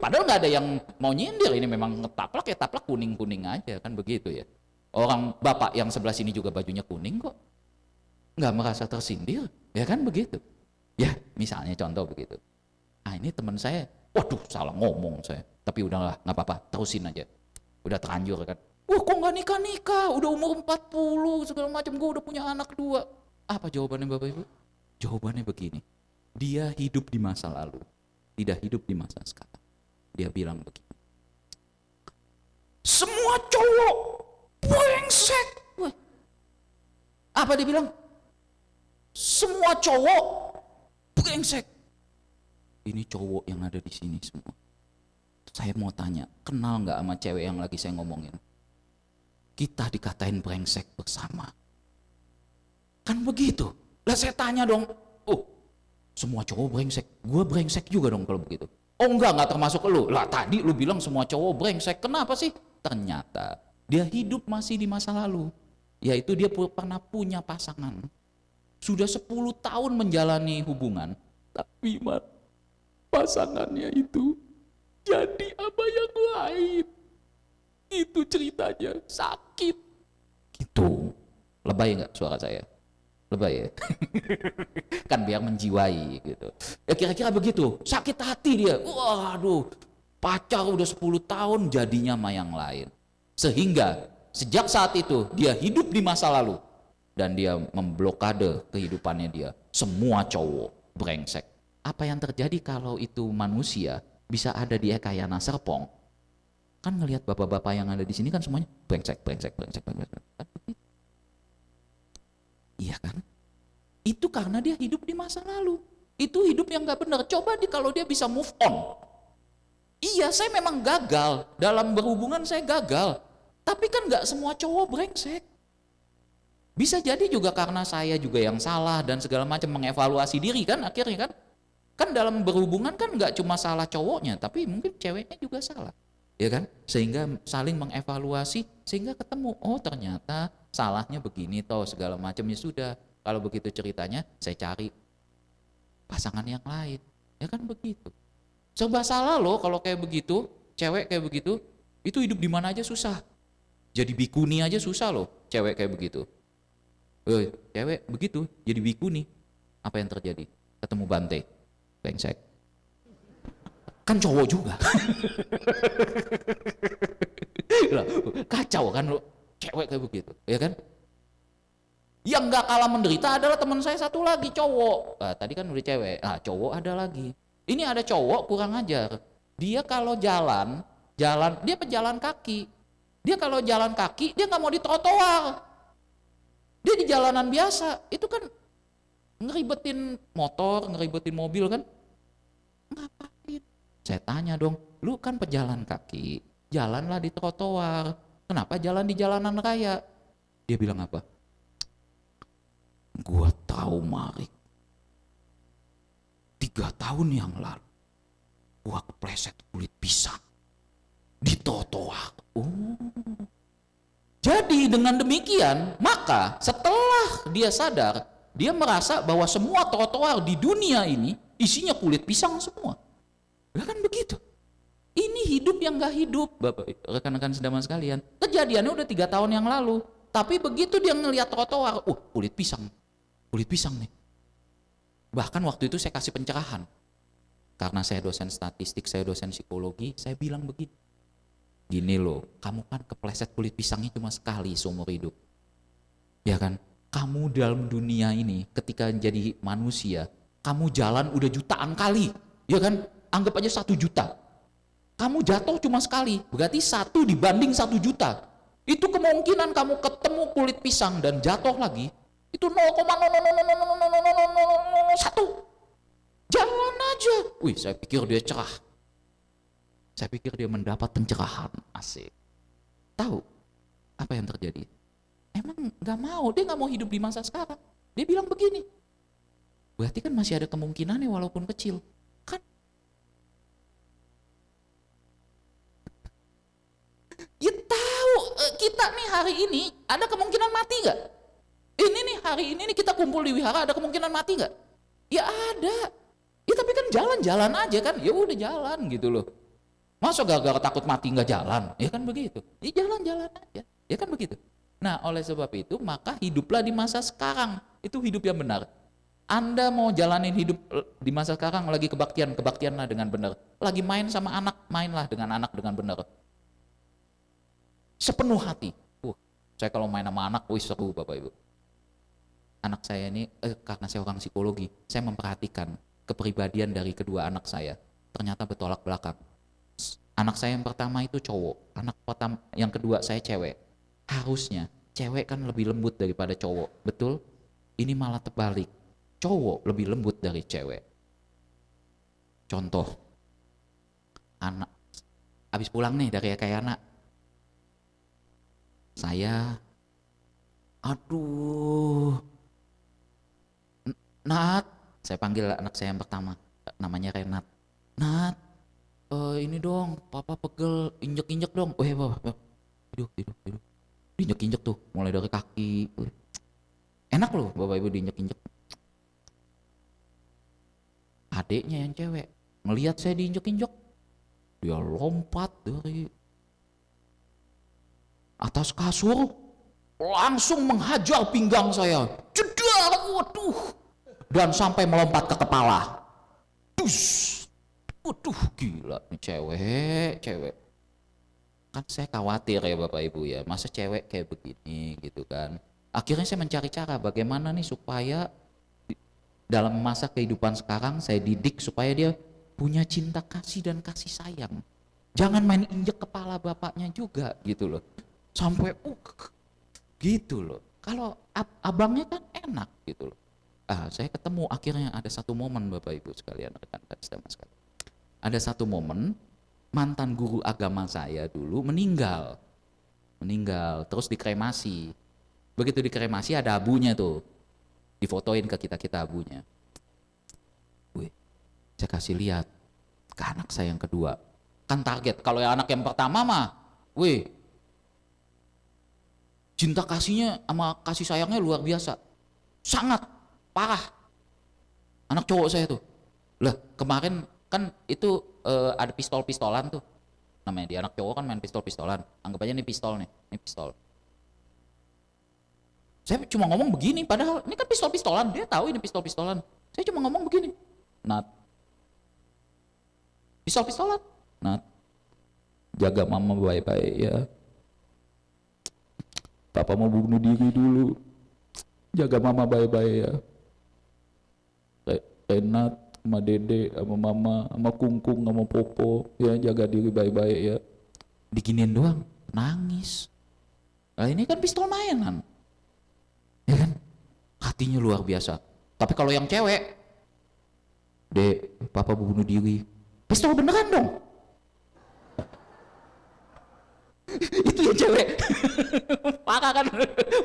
Padahal nggak ada yang mau nyindir. Ini memang taplak ya taplak kuning-kuning aja kan begitu ya. Orang bapak yang sebelah sini juga bajunya kuning kok. Nggak merasa tersindir. Ya kan begitu. Ya misalnya contoh begitu. Ah ini teman saya, waduh salah ngomong saya. Tapi udahlah nggak apa-apa, terusin aja. Udah terlanjur kan. Wah kok nggak nikah-nikah, udah umur 40 segala macam, gue udah punya anak 2. Apa jawabannya Bapak Ibu? Jawabannya begini, dia hidup di masa lalu, tidak hidup di masa sekarang. Dia bilang begini, semua cowok brengsek. Wah. Apa dia bilang? Semua cowok brengsek. Ini cowok yang ada di sini semua. Saya mau tanya, kenal nggak sama cewek yang lagi saya ngomongin? Kita dikatain brengsek bersama. Kan begitu. Lah saya tanya dong, semua cowok brengsek. Gue brengsek juga dong kalau begitu. Oh enggak termasuk lu. Lah tadi lu bilang semua cowok brengsek. Kenapa sih? Ternyata dia hidup masih di masa lalu. Yaitu dia pernah punya pasangan. Sudah 10 tahun menjalani hubungan. Tapi pasangannya itu jadi apa yang lain. Itu ceritanya sakit. Gitu. Lebay nggak suara saya? Lebay ya? Kan biar menjiwai gitu. Ya kira-kira begitu. Sakit hati dia. Waduh. Pacar udah 10 tahun jadinya sama yang lain. Sehingga sejak saat itu dia hidup di masa lalu. Dan dia memblokade kehidupannya dia. Semua cowok brengsek. Apa yang terjadi kalau itu manusia bisa ada di Ekayana Serpong? Kan ngelihat bapak-bapak yang ada di sini kan semuanya brengsek. Iya kan? Itu karena dia hidup di masa lalu. Itu hidup yang gak benar. Coba kalau dia bisa move on. Iya, saya memang gagal. Dalam berhubungan saya gagal. Tapi kan gak semua cowok brengsek. Bisa jadi juga karena saya juga yang salah dan segala macam mengevaluasi diri kan akhirnya kan. Kan dalam berhubungan kan gak cuma salah cowoknya, tapi mungkin ceweknya juga salah. Ya kan? Sehingga saling mengevaluasi, sehingga ketemu, oh ternyata salahnya begini toh segala macamnya sudah. Kalau begitu ceritanya, saya cari pasangan yang lain. Ya kan begitu. Serba salah loh kalau kayak begitu, cewek kayak begitu, itu hidup di mana aja susah. Jadi bikuni aja susah loh, cewek kayak begitu. Cewek begitu, jadi biku nih. Apa yang terjadi? Ketemu Bante, brengsek. Kan cowok juga. Kacau kan lo, cewek kayak begitu, ya kan? Yang nggak kalah menderita adalah teman saya satu lagi cowok. Tadi kan udah cewek, cowok ada lagi. Ini ada cowok kurang ajar. Dia kalau jalan dia pejalan kaki. Dia kalau jalan kaki dia nggak mau di trotoar. Dia di jalanan biasa. Itu kan ngeribetin motor, ngeribetin mobil kan? Ngapain? Saya tanya dong, lu kan pejalan kaki, jalanlah di trotoar. Kenapa jalan di jalanan raya? Dia bilang apa? Gua tahu Marik. 3 tahun yang lalu, gua kepleset kulit pisang di trotoar. Jadi dengan demikian, maka setelah dia sadar, dia merasa bahwa semua trotoar di dunia ini isinya kulit pisang semua. Ya kan begitu. Ini hidup yang gak hidup, Bapak, rekan-rekan sedaman sekalian. Kejadiannya udah 3 tahun yang lalu. Tapi begitu dia ngelihat trotoar, kulit pisang nih. Bahkan waktu itu saya kasih pencerahan. Karena saya dosen statistik, saya dosen psikologi, saya bilang begini. Gini loh, kamu kan kepleset kulit pisangnya cuma sekali seumur hidup. Ya kan? Kamu dalam dunia ini ketika jadi manusia, kamu jalan udah jutaan kali. Ya kan? Anggap aja 1 juta. Kamu jatuh cuma sekali, berarti 1 dibanding 1 juta. Itu kemungkinan kamu ketemu kulit pisang dan jatuh lagi, itu 0,00001. Jalan aja. Wih, saya pikir dia cerah. Saya pikir dia mendapat pencerahan. Asik. Tahu apa yang terjadi? Emang gak mau, dia gak mau hidup di masa sekarang. Dia bilang begini, berarti kan masih ada kemungkinannya walaupun kecil. Kan ya tahu, kita nih hari ini ada kemungkinan mati gak? Ini nih hari ini nih kita kumpul di wihara, ada kemungkinan mati gak? Ya ada. Ya tapi kan jalan-jalan aja kan, ya udah jalan gitu loh. Masa gara-gara takut mati nggak jalan? Ya kan begitu. Ya jalan-jalan aja. Ya kan begitu. Nah, oleh sebab itu maka hiduplah di masa sekarang. Itu hidup yang benar. Anda mau jalanin hidup di masa sekarang lagi kebaktianlah dengan benar. Lagi main sama anak, mainlah dengan anak dengan benar. Sepenuh hati. Saya kalau main sama anak, seru Bapak Ibu. Anak saya ini, karena saya orang psikologi, saya memperhatikan kepribadian dari kedua anak saya. Ternyata bertolak belakang. Anak saya yang pertama itu cowok, anak pertama yang kedua saya cewek. Harusnya cewek kan lebih lembut daripada cowok, betul? Ini malah terbalik, cowok lebih lembut dari cewek. Contoh, anak habis pulang nih dari kayak anak, saya, Nat, saya panggil anak saya yang pertama, namanya Renat. Nat, ini dong, papa pegel, injek-injek dong. Tidur. Diinjek-injek tuh, mulai dari kaki. Enak loh Bapak Ibu diinjek-injek. Adiknya yang cewek, ngelihat saya diinjek-injek, dia lompat dari atas kasur, langsung menghajar pinggang saya. Jedar, waduh. Dan sampai melompat ke kepala. Waduh, gila nih cewek. Kan saya khawatir ya Bapak Ibu ya, masa cewek kayak begini gitu kan. Akhirnya saya mencari cara bagaimana nih supaya dalam masa kehidupan sekarang saya didik supaya dia punya cinta kasih dan kasih sayang. Jangan main injek kepala bapaknya juga gitu loh. Sampai gitu loh. Kalau abangnya kan enak gitu loh. Saya ketemu akhirnya ada satu momen Bapak Ibu sekalian, rekan-rekan sekalian. Ada satu momen mantan guru agama saya dulu meninggal, terus dikremasi. Begitu dikremasi ada abunya tuh, difotoin ke kita abunya. Saya kasih lihat ke anak saya yang kedua, kan target. Kalau yang anak yang pertama mah, cinta kasihnya sama kasih sayangnya luar biasa, sangat parah. Anak cowok saya tuh, kemarin kan itu ada pistol-pistolan tuh, namanya di anak cowok kan main pistol-pistolan. Anggap aja nih pistol nih, ini pistol. Saya cuma ngomong begini, padahal ini kan pistol-pistolan. Dia tahu ini pistol-pistolan. Saya cuma ngomong begini. Nat, pistol-pistolan. Nat, jaga mama baik-baik ya. Papa mau bunuh diri dulu. Jaga mama baik-baik ya. Nat, sama Dede, sama Mama, sama Kungkung, sama Popo, ya jaga diri baik-baik ya. Diginiin doang, nangis. Nah ini kan pistol mainan, ya kan? Hatinya luar biasa. Tapi kalau yang cewek, Dek, Papa bunuh diri, pistol beneran dong. Itu ya cewek. Parah kan?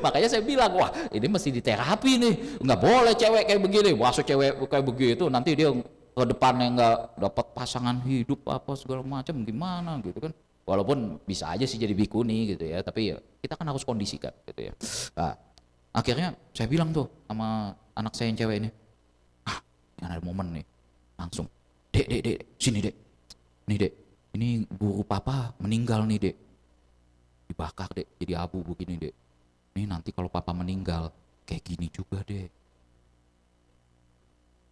Makanya saya bilang, wah ini mesti diterapi nih, nggak boleh cewek kayak begini. Masuk cewek kayak begitu nanti dia ke depannya nggak dapat pasangan hidup apa segala macam, gimana gitu kan. Walaupun bisa aja sih jadi bikuni gitu ya, tapi ya kita kan harus kondisikan gitu ya. Nah, akhirnya saya bilang tuh sama anak saya yang cewek ini, yang ada momen nih, langsung, dek, sini dek, nih dek, ini guru papa meninggal nih dek, dibakar dek, jadi abu begini dek. Nih nanti kalau papa meninggal kayak gini juga dek.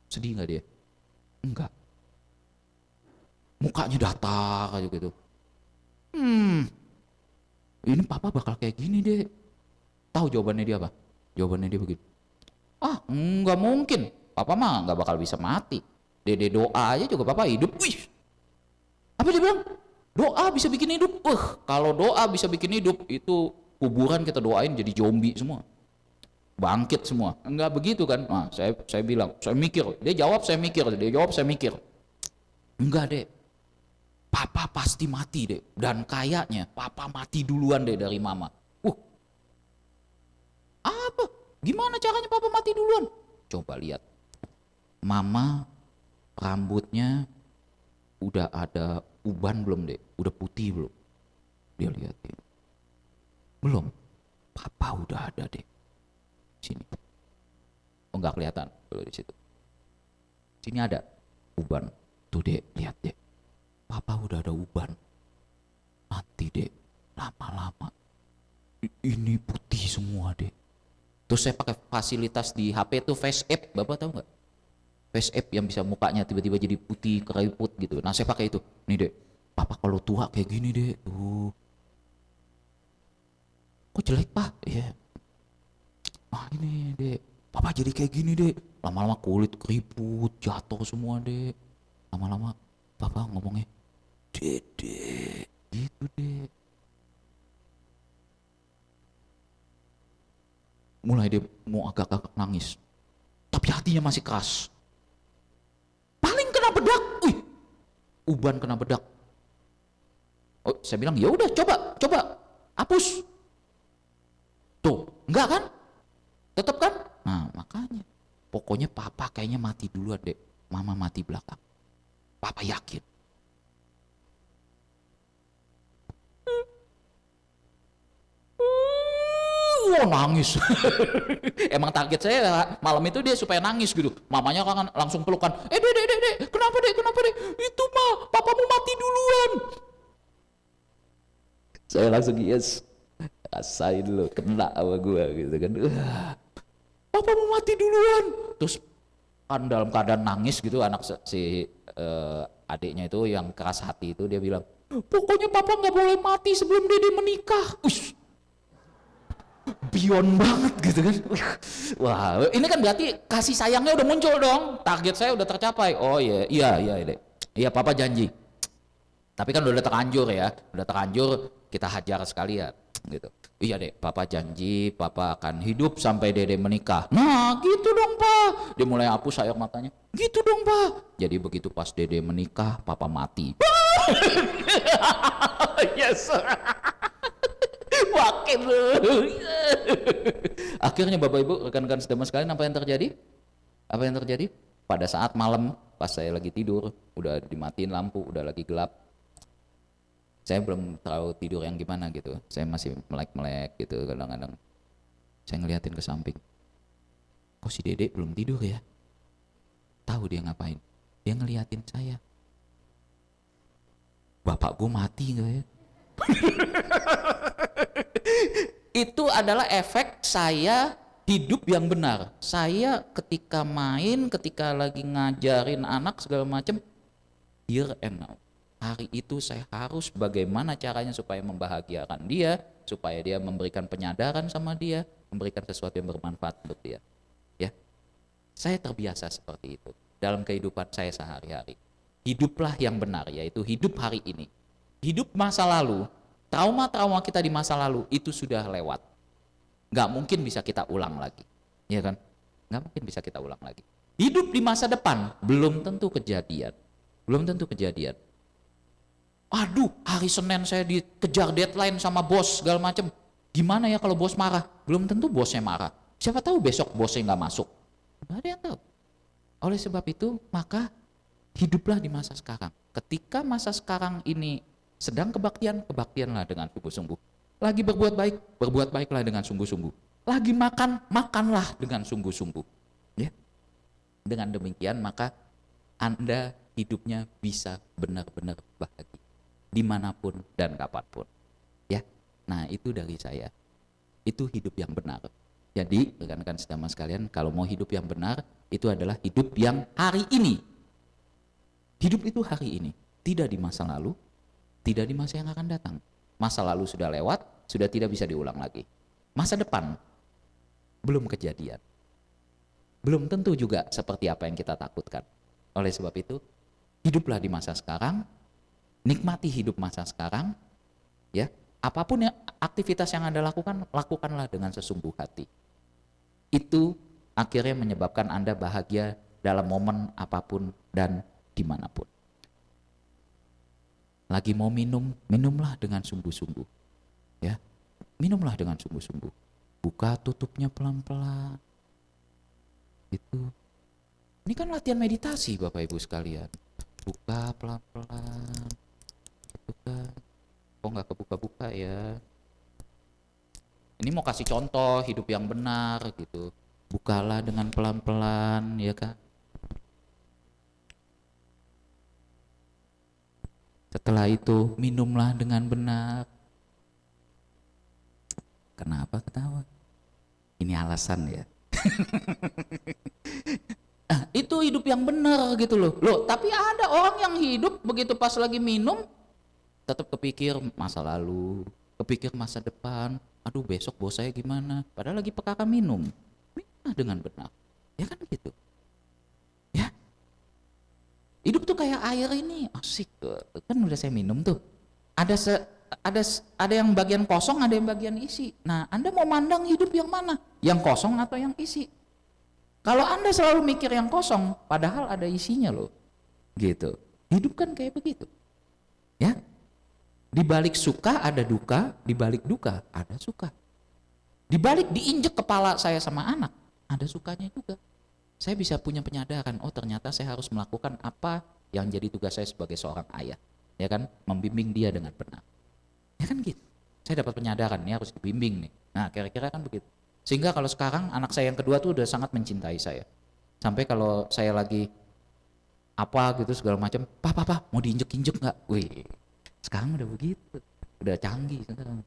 Sedih nggak dia? Enggak. Mukanya datar aja gitu. Ini papa bakal kayak gini dek. Tahu jawabannya dia apa? Jawabannya dia begini. Enggak mungkin. Papa mah nggak bakal bisa mati. Dede doa aja juga papa hidup. Wih. Apa dia bilang? Doa bisa bikin hidup. Kalau doa bisa bikin hidup, itu kuburan kita doain jadi zombie semua. Bangkit semua. Enggak begitu kan? Nah, saya bilang, saya mikir. Dia jawab, saya mikir. Dia jawab, saya mikir. Enggak dek. Papa pasti mati dek. Dan kayaknya papa mati duluan deh dari mama. Apa? Gimana caranya papa mati duluan? Coba lihat. Mama rambutnya udah ada uban belum dek? Udah putih belum? Dia lihat deh. Belum. Papa udah ada dek. Sini. Oh enggak kelihatan kalau di situ. Sini ada uban. Tuh dek, lihat dek. Papa udah ada uban. Nanti dek, lama-lama ini putih semua dek. Terus saya pakai fasilitas di HP tuh face app, Bapak tahu nggak? Face app yang bisa mukanya tiba-tiba jadi putih keriput gitu. Nah saya pakai itu. Nih dek, papa kalau tua kayak gini dek. Tuh. Kok jelek pak? Iya. Ini dek, papa jadi kayak gini dek. Lama-lama kulit keriput, jatuh semua dek. Lama-lama papa ngomongnya, Dede, gitu dek. Mulai dia mau agak-agak nangis, tapi hatinya masih keras. Paling kena bedak, uban kena bedak. Oh, saya bilang ya udah coba hapus. Tuh, enggak kan? Tetap kan? Nah makanya, pokoknya papa kayaknya mati duluan dek, mama mati belakang. Papa yakin. Nangis. Emang target saya malam itu dia supaya nangis gitu. Mamanya kan langsung pelukan. Dek, kenapa dek? Itu mah, papamu mati duluan. Saya langsung yes. Rasain lo, kena sama gua gitu kan. Papamu mati duluan. Terus kan dalam keadaan nangis gitu, anak si adiknya itu yang keras hati itu dia bilang, pokoknya papa nggak boleh mati sebelum dede menikah. Beyond banget gitu kan. Wah, ini kan berarti kasih sayangnya udah muncul dong. Target saya udah tercapai. Oh iya dek. Iya papa janji. Tapi kan udah terlanjur ya. Udah terlanjur, kita hajar sekalian gitu. Iya dek, papa janji papa akan hidup sampai dede menikah. Nah gitu dong pak. Dia mulai hapus air matanya. Gitu dong pak. Jadi begitu pas dede menikah, papa mati. Yes. Makin akhirnya bapak ibu rekan-rekan sedema sekalian, apa yang terjadi pada saat malam pas saya lagi tidur, udah dimatiin lampu, udah lagi gelap, saya belum tahu tidur yang gimana gitu, saya masih melek-melek gitu, kadang-kadang saya ngeliatin ke samping, kok si Dede belum tidur ya, tahu dia ngapain, dia ngeliatin saya, bapak gue mati gak ya? Itu adalah efek saya hidup yang benar. Saya ketika main, ketika lagi ngajarin anak segala macam, here and now. Hari itu saya harus bagaimana caranya supaya membahagiakan dia, supaya dia memberikan penyadaran sama dia, memberikan sesuatu yang bermanfaat untuk dia. Ya, saya terbiasa seperti itu dalam kehidupan saya sehari-hari. Hiduplah yang benar, yaitu hidup hari ini. Hidup masa lalu, trauma-trauma kita di masa lalu itu sudah lewat. Nggak mungkin bisa kita ulang lagi, ya kan? Nggak mungkin bisa kita ulang lagi. Hidup di masa depan belum tentu kejadian, belum tentu kejadian. Aduh, hari Senin saya dikejar deadline sama bos segala macam. Gimana ya kalau bos marah? Belum tentu bosnya marah. Siapa tahu besok bosnya nggak masuk. Nggak ada yang tahu. Oleh sebab itu, maka hiduplah di masa sekarang. Ketika masa sekarang ini sedang kebaktian, kebaktianlah dengan sungguh-sungguh. Lagi berbuat baik, berbuat baiklah dengan sungguh-sungguh. Lagi makan, makanlah dengan sungguh-sungguh. Ya. Dengan demikian maka Anda hidupnya bisa benar-benar bahagia dimanapun dan kapanpun. Ya. Nah, itu dari saya. Itu hidup yang benar. Jadi rekan-rekan sedama sekalian, kalau mau hidup yang benar, itu adalah hidup yang hari ini. Hidup itu hari ini, tidak di masa lalu, tidak di masa yang akan datang. Masa lalu sudah lewat, sudah tidak bisa diulang lagi. Masa depan belum kejadian. Belum tentu juga seperti apa yang kita takutkan. Oleh sebab itu, hiduplah di masa sekarang, nikmati hidup masa sekarang, ya. Apapun yang aktivitas yang Anda lakukan, lakukanlah dengan sesungguh hati. Itu akhirnya menyebabkan Anda bahagia dalam momen apapun dan dimanapun. Lagi mau minum, minumlah dengan sungguh-sungguh. Ya, minumlah dengan sungguh-sungguh. Buka tutupnya pelan-pelan. Itu. Ini kan latihan meditasi Bapak Ibu sekalian. Buka pelan-pelan. Buka. Kok nggak kebuka-buka ya? Ini mau kasih contoh hidup yang benar gitu. Bukalah dengan pelan-pelan, ya kan? Setelah itu minumlah dengan benar. Kenapa ketawa? Ini alasan ya. Itu hidup yang benar gitu loh. Loh, tapi ada orang yang hidup begitu pas lagi minum tetap kepikir masa lalu, kepikir masa depan. Aduh, besok bos saya gimana? Padahal lagi peka minum. Minumlah dengan benar. Ya kan gitu. Ya. Hidup tuh kayak air ini, asik. Kan udah saya minum tuh. Ada yang bagian kosong, ada yang bagian isi. Nah, Anda mau mandang hidup yang mana? Yang kosong atau yang isi? Kalau Anda selalu mikir yang kosong, padahal ada isinya loh. Gitu. Hidup kan kayak begitu. Ya. Di balik suka ada duka, di balik duka ada suka. Di balik diinjek kepala saya sama anak, ada sukanya juga. Saya bisa punya penyadaran, oh ternyata saya harus melakukan apa yang jadi tugas saya sebagai seorang ayah. Ya kan, membimbing dia dengan benar. Ya kan gitu. Saya dapat penyadaran, ini harus dibimbing nih. Nah, kira-kira kan begitu. Sehingga kalau sekarang anak saya yang kedua tuh udah sangat mencintai saya. Sampai kalau saya lagi apa gitu segala macam, Pak, mau diinjek-injek nggak? Wih, sekarang udah begitu, udah canggih sekarang.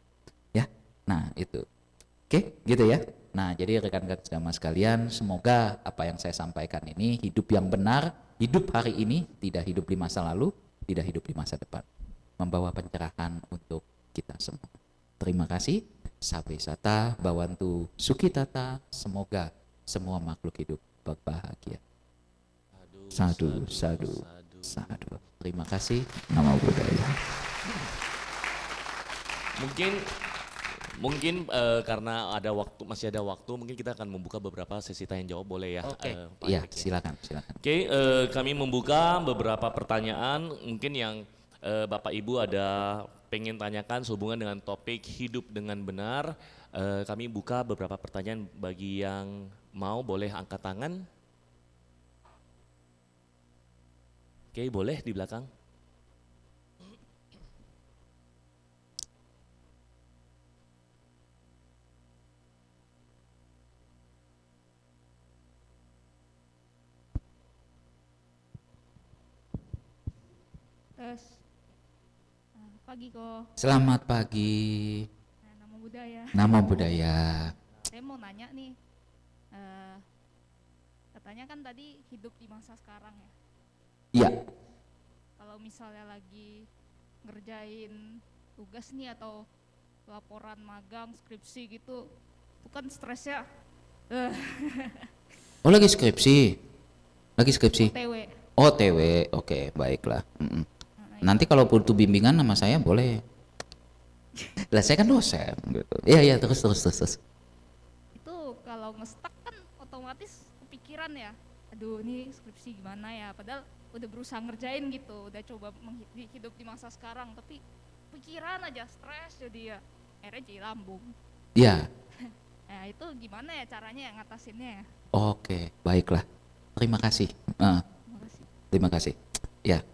Ya, nah itu. Oke, gitu ya. Nah, jadi rekan-rekan sedama sekalian, semoga apa yang saya sampaikan ini hidup yang benar, hidup hari ini, tidak hidup di masa lalu, tidak hidup di masa depan. Membawa pencerahan untuk kita semua. Terima kasih. Sabe sata, bawantu, sukitata, semoga semua makhluk hidup berbahagia. Sadu. Terima kasih. Namo Buddhaya. Mungkin karena masih ada waktu, mungkin kita akan membuka beberapa sesi tanya jawab, boleh ya? Oke. Pak Iya, Erik ya? silakan. Oke, kami membuka beberapa pertanyaan mungkin yang Bapak Ibu ada pengen tanyakan sehubungan dengan topik hidup dengan benar. Kami buka beberapa pertanyaan, bagi yang mau boleh angkat tangan. Oke, boleh di belakang. Tes. Pagi kok. Selamat pagi. Namo budaya. Nama budaya. Saya mau nanya nih, katanya kan tadi hidup di masa sekarang ya. Iya. Kalau misalnya lagi ngerjain tugas nih atau laporan magang, skripsi gitu, itu kan stresnya Oh, lagi skripsi. Lagi skripsi. TW. Oh, TW. Oke, baiklah. Nanti kalau butuh bimbingan sama saya boleh. Lah saya kan dosen gitu. Iya, terus. Itu kalau ngestak kan otomatis kepikiran ya, aduh ini skripsi gimana ya, padahal udah berusaha ngerjain gitu, udah coba hidup di masa sekarang, tapi pikiran aja stres jadi ya akhirnya jadi lambung. Iya. Nah itu gimana ya caranya ya ngatasinnya ya? Oke, baiklah. Terima kasih. Terima kasih. Terima kasih. Ya,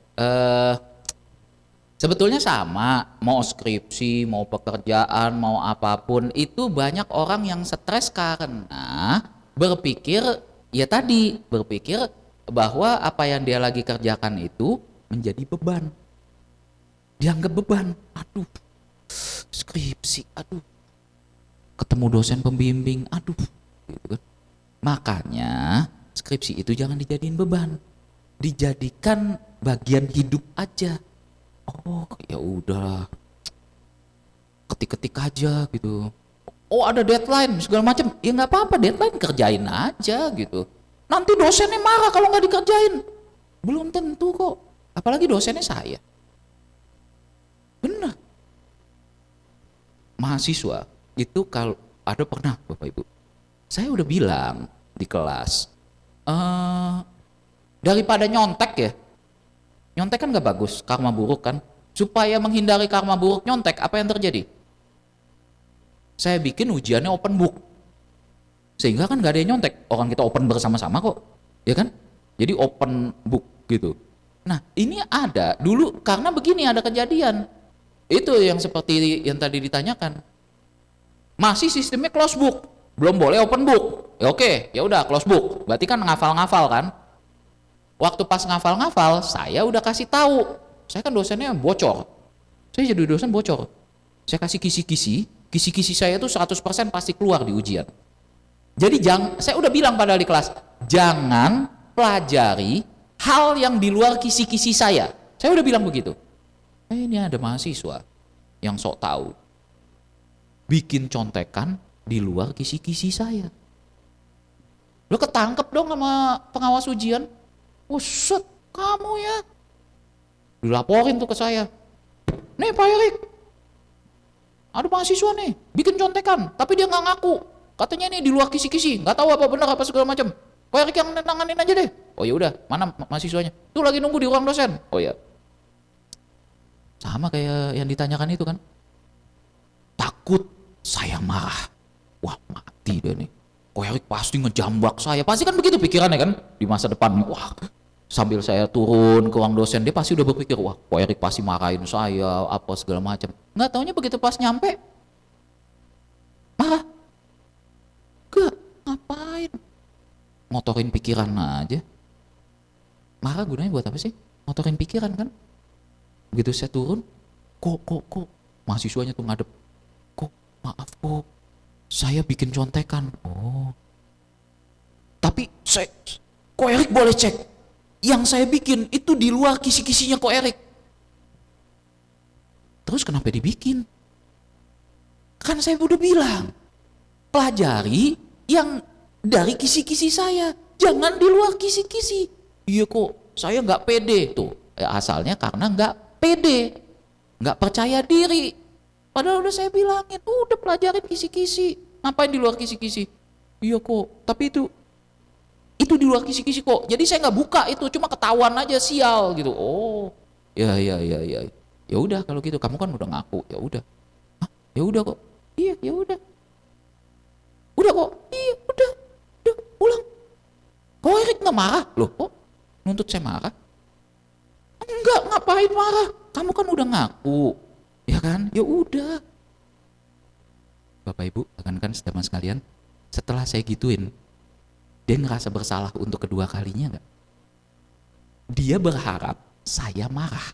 sebetulnya sama, mau skripsi, mau pekerjaan, mau apapun, itu banyak orang yang stres karena berpikir bahwa apa yang dia lagi kerjakan itu menjadi beban. Dianggap beban. Aduh, skripsi, aduh. Ketemu dosen pembimbing, aduh. Gitu kan. Makanya skripsi itu jangan dijadiin beban. Dijadikan bagian hidup aja. Oh, ya udah. Ketik-ketik aja gitu. Oh, ada deadline segala macam. Ya nggak apa-apa, deadline kerjain aja gitu. Nanti dosennya marah kalau nggak dikerjain. Belum tentu kok. Apalagi dosennya saya. Benar. Mahasiswa itu kalau ada pernah Bapak Ibu. Saya udah bilang di kelas. Daripada nyontek ya. Nyontek kan gak bagus, karma buruk kan. Supaya menghindari karma buruk nyontek, apa yang terjadi? Saya bikin ujiannya open book. Sehingga kan gak ada yang nyontek. Orang kita open bersama-sama kok. Ya kan? Jadi open book gitu. Nah ini ada dulu karena begini ada kejadian. Itu yang seperti yang tadi ditanyakan. Masih sistemnya close book. Belum boleh open book. Ya oke, ya udah close book. Berarti kan ngafal-ngafal kan? Waktu pas ngafal-ngafal, saya udah kasih tahu. Saya kan dosennya bocor. Saya jadi dosen bocor. Saya kasih kisi-kisi saya itu 100% pasti keluar di ujian. Jadi saya udah bilang padahal di kelas, jangan pelajari hal yang di luar kisi-kisi saya. Saya udah bilang begitu. Ini ada mahasiswa yang sok tahu. Bikin contekan di luar kisi-kisi saya. Lo ketangkep dong sama pengawas ujian. Set, kamu ya. Dilaporin tuh ke saya. Nih Pak Erik, ada mahasiswa nih, bikin contekan, tapi dia nggak ngaku. Katanya ini di luar kisi-kisi, nggak tahu apa benar apa segala macam. Pak Erik yang nanganin aja deh. Oh ya udah, mana mahasiswanya? Tuh lagi nunggu di ruang dosen. Oh ya. Sama kayak yang ditanyakan itu kan. Takut saya marah. Wah mati deh nih. Pak Erik pasti ngejambak saya. Pasti kan begitu pikirannya kan. Di masa depan, wah sambil saya turun ke ruang dosen, dia pasti udah berpikir, wah Pak Erik pasti marahin saya, apa segala macam. Nggak taunya begitu pas nyampe, marah. Gak, ngapain? Ngotorin pikiran aja. Marah gunanya buat apa sih? Ngotorin pikiran kan? Begitu saya turun, kok mahasiswanya tuh ngadep. Kok, maaf kok, saya bikin contekan. Oh. Tapi Ko Erik boleh cek. Yang saya bikin itu di luar kisi-kisinya Ko Erik. Terus kenapa dibikin? Kan saya udah bilang, pelajari yang dari kisi-kisi saya, jangan di luar kisi-kisi. Iya kok, saya nggak pede tuh. Asalnya karena nggak pede, nggak percaya diri. Padahal udah saya bilangin, udah pelajarin kisi-kisi. Ngapain di luar kisi-kisi? Iya kok, tapi itu di luar kisi-kisi kok. Jadi saya nggak buka itu, cuma ketahuan aja sial gitu. Oh, ya. Ya udah kalau gitu, kamu kan udah ngaku. Ya udah. Hah? Ya udah kok. Iya, ya udah. Udah kok. Iya, udah pulang. Kok Erik nggak marah? Loh, kok nuntut saya marah? Enggak, ngapain marah? Kamu kan udah ngaku. Ya kan? Ya udah. Bapak Ibu, rekan-rekan teman sekalian, setelah saya gituin, dia ngerasa bersalah untuk kedua kalinya enggak? Dia berharap saya marah.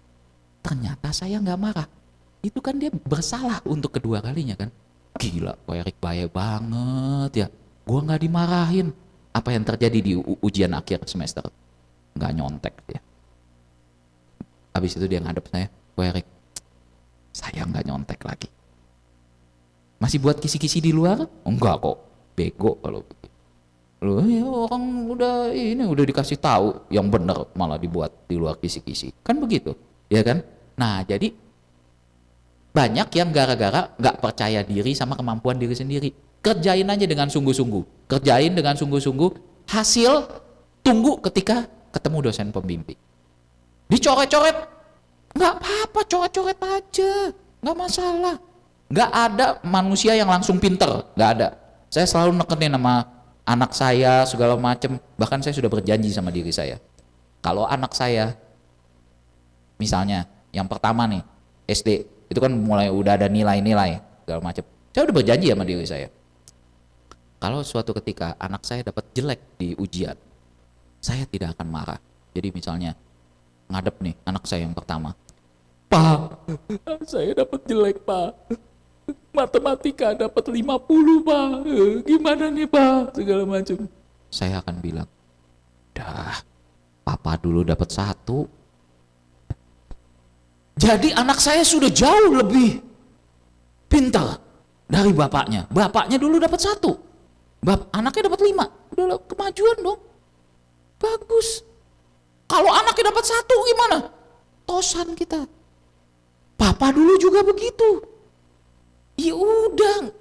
Ternyata saya nggak marah. Itu kan dia bersalah untuk kedua kalinya kan? Gila, Ko Erik baik banget ya. Gua nggak dimarahin. Apa yang terjadi di ujian akhir semester? Nggak nyontek dia. Habis itu dia ngadep saya, Ko Erik, saya nggak nyontek lagi. Masih buat kisi-kisi di luar? Enggak kok, bego kalau begitu. Loh, ya orang udah dikasih tahu yang benar malah dibuat di luar kisi-kisi. Kan begitu, ya kan? Nah, jadi banyak yang gara-gara nggak percaya diri sama kemampuan diri sendiri. Kerjain aja dengan sungguh-sungguh. Kerjain dengan sungguh-sungguh. Hasil tunggu ketika ketemu dosen pembimbing. Dicoret-coret, nggak apa-apa, coret-coret aja, nggak masalah. Nggak ada manusia yang langsung pinter, nggak ada. Saya selalu nekenin sama anak saya segala macem. Bahkan saya sudah berjanji sama diri saya. Kalau anak saya, misalnya yang pertama nih SD, itu kan mulai udah ada nilai-nilai segala macem. Saya udah berjanji sama diri saya. Kalau suatu ketika anak saya dapat jelek di ujian, saya tidak akan marah. Jadi misalnya ngadep nih anak saya yang pertama, Pak, saya dapat jelek Pak, matematika dapat 50 Pak, gimana nih Pak, segala macam. Saya akan bilang, dah, Papa dulu dapat 1. Jadi anak saya sudah jauh lebih pintar dari bapaknya. Bapaknya dulu dapat 1, anaknya dapat 5, udah kemajuan dong, bagus. Kalau anaknya dapat 1 gimana? Tosan kita. Papa dulu juga begitu. Ya udah,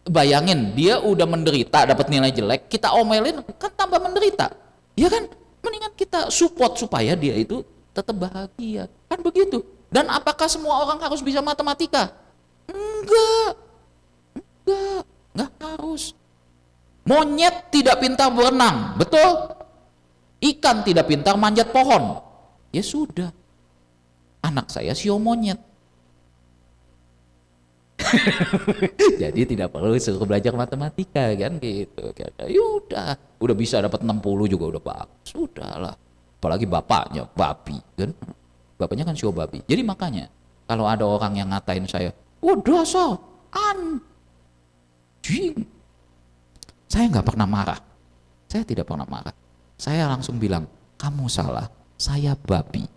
bayangin dia udah menderita dapat nilai jelek, kita omelin kan tambah menderita. Ya kan? Mendingan kita support supaya dia itu tetap bahagia. Kan begitu. Dan apakah semua orang harus bisa matematika? Enggak harus. Monyet tidak pintar berenang, betul? Ikan tidak pintar manjat pohon. Ya sudah. Anak saya sio monyet. Jadi tidak perlu suruh belajar matematika kan gitu. Ya udah bisa dapat 60 juga udah bagus. Sudahlah. Apalagi bapaknya babi kan. Bapaknya kan sio babi. Jadi makanya kalau ada orang yang ngatain saya, "Wah, dasar anjing." Saya nggak pernah marah. Saya tidak pernah marah. Saya langsung bilang, "Kamu salah. Saya babi."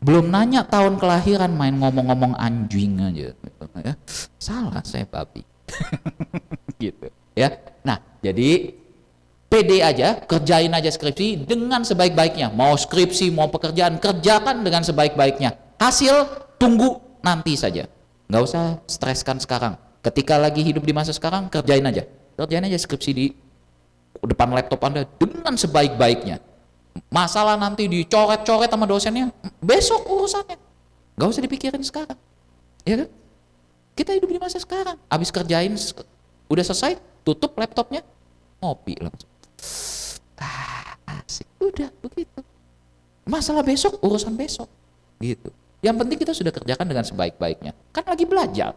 Belum nanya tahun kelahiran main ngomong-ngomong anjing aja. Ya, salah, saya babi. Gitu ya. Nah, jadi pede aja, kerjain aja skripsi dengan sebaik-baiknya. Mau skripsi, mau pekerjaan, kerjakan dengan sebaik-baiknya. Hasil tunggu nanti saja. Nggak usah streskan sekarang. Ketika lagi hidup di masa sekarang, kerjain aja. Kerjain aja skripsi di depan laptop Anda dengan sebaik-baiknya. Masalah nanti dicoret-coret sama dosennya, besok urusannya. Gak usah dipikirin sekarang. Ya kan? Kita hidup di masa sekarang. Habis kerjain, udah selesai, tutup laptopnya, ngopi langsung. Asik. Udah begitu. Masalah besok, urusan besok. Gitu. Yang penting kita sudah kerjakan dengan sebaik-baiknya. Kan lagi belajar.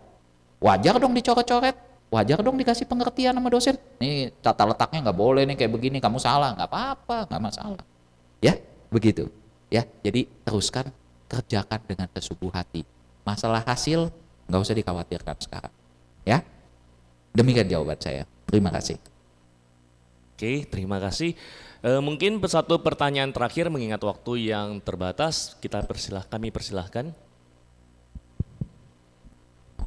Wajar dong dicoret-coret. Wajar dong dikasih pengertian sama dosen. Nih tata letaknya nggak boleh nih kayak begini, kamu salah, nggak apa-apa, nggak masalah. Ya, begitu. Ya, jadi teruskan kerjakan dengan sesungguh hati. Masalah hasil nggak usah dikhawatirkan sekarang. Ya, demikian jawaban saya. Terima kasih. Oke, terima kasih. Mungkin satu pertanyaan terakhir mengingat waktu yang terbatas, kami persilahkan.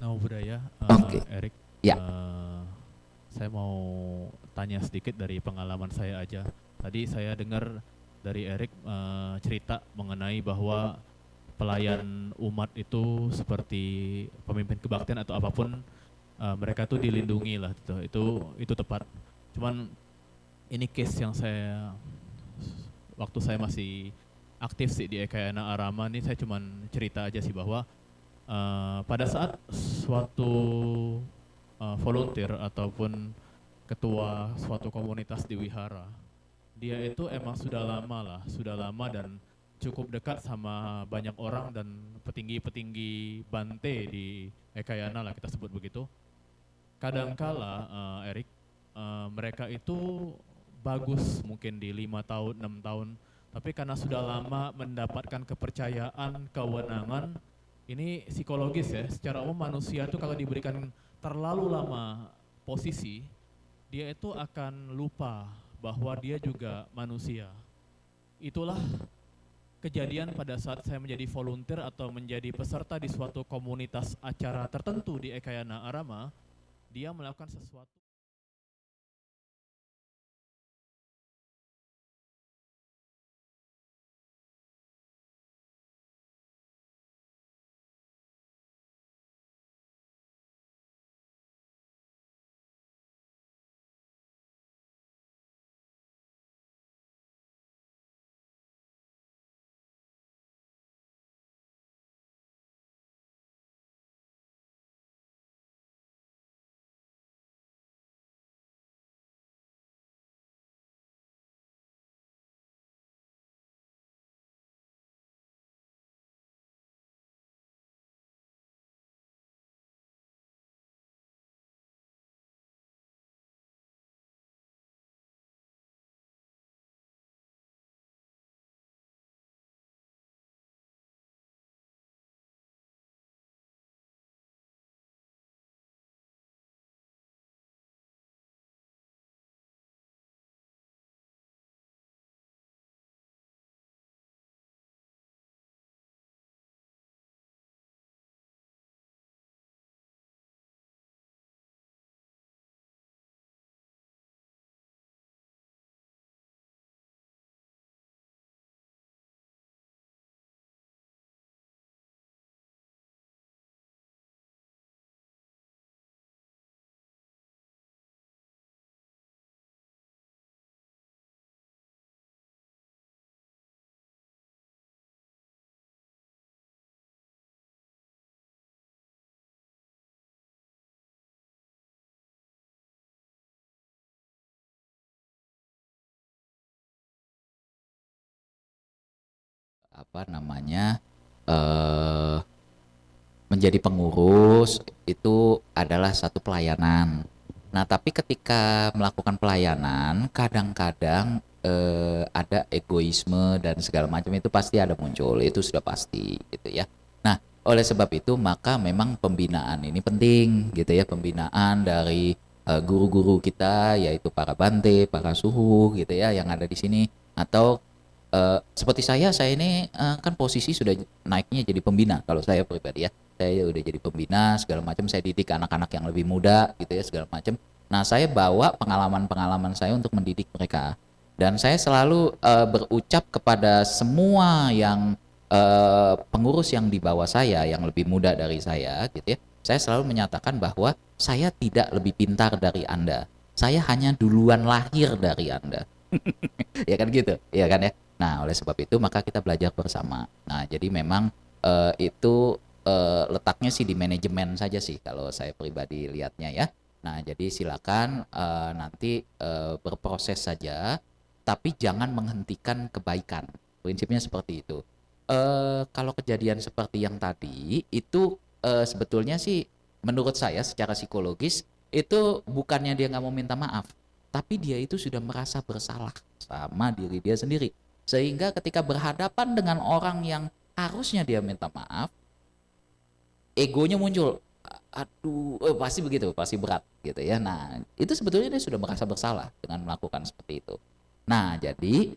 Nama budaya, Oke. Erik. Ya. Saya mau tanya sedikit dari pengalaman saya aja. Tadi saya dengar dari Erik cerita mengenai bahwa pelayan umat itu seperti pemimpin kebaktian atau apapun, mereka tuh dilindungi lah gitu. Itu tepat. Cuman ini case yang waktu saya masih aktif sih di Ekayana Arama nih, saya cuman cerita aja sih bahwa pada saat suatu volunteer ataupun ketua suatu komunitas di wihara, dia itu emang sudah lama dan cukup dekat sama banyak orang dan petinggi-petinggi Bante di Ekayana lah kita sebut begitu. Kadangkala Erik, mereka itu bagus mungkin di 5 tahun, 6 tahun, tapi karena sudah lama mendapatkan kepercayaan, kewenangan, Ini psikologis ya, secara umum manusia itu kalau diberikan terlalu lama posisi, dia itu akan lupa bahwa dia juga manusia. Itulah kejadian pada saat saya menjadi volunteer atau menjadi peserta di suatu komunitas acara tertentu di Ekayana Arama, dia melakukan sesuatu. Apa namanya, eh menjadi pengurus itu adalah satu pelayanan. Nah, tapi ketika melakukan pelayanan, kadang-kadang ada egoisme dan segala macam itu pasti ada muncul, itu sudah pasti gitu ya. Nah, oleh sebab itu maka memang pembinaan ini penting gitu ya, pembinaan dari guru-guru kita yaitu para bante, para suhu gitu ya yang ada di sini atau seperti saya ini kan posisi sudah naiknya jadi pembina kalau saya pribadi ya. Saya udah jadi pembina segala macam, saya didik anak-anak yang lebih muda gitu ya segala macam. Nah, saya bawa pengalaman-pengalaman saya untuk mendidik mereka. Dan saya selalu berucap kepada semua yang pengurus yang di bawah saya yang lebih muda dari saya gitu ya. Saya selalu menyatakan bahwa saya tidak lebih pintar dari Anda. Saya hanya duluan lahir dari Anda. Ya kan gitu, ya kan ya. Nah, oleh sebab itu maka kita belajar bersama. Nah, jadi memang itu letaknya sih di manajemen saja sih kalau saya pribadi lihatnya ya. Nah, jadi silakan nanti berproses saja, tapi jangan menghentikan kebaikan. Prinsipnya seperti itu. Kalau kejadian seperti yang tadi itu sebetulnya sih menurut saya secara psikologis itu bukannya dia nggak mau minta maaf, tapi dia itu sudah merasa bersalah sama diri dia sendiri. Sehingga ketika berhadapan dengan orang yang harusnya dia minta maaf, egonya muncul. Aduh, pasti begitu, pasti berat gitu ya. Nah, itu sebetulnya dia sudah merasa bersalah dengan melakukan seperti itu. Nah, jadi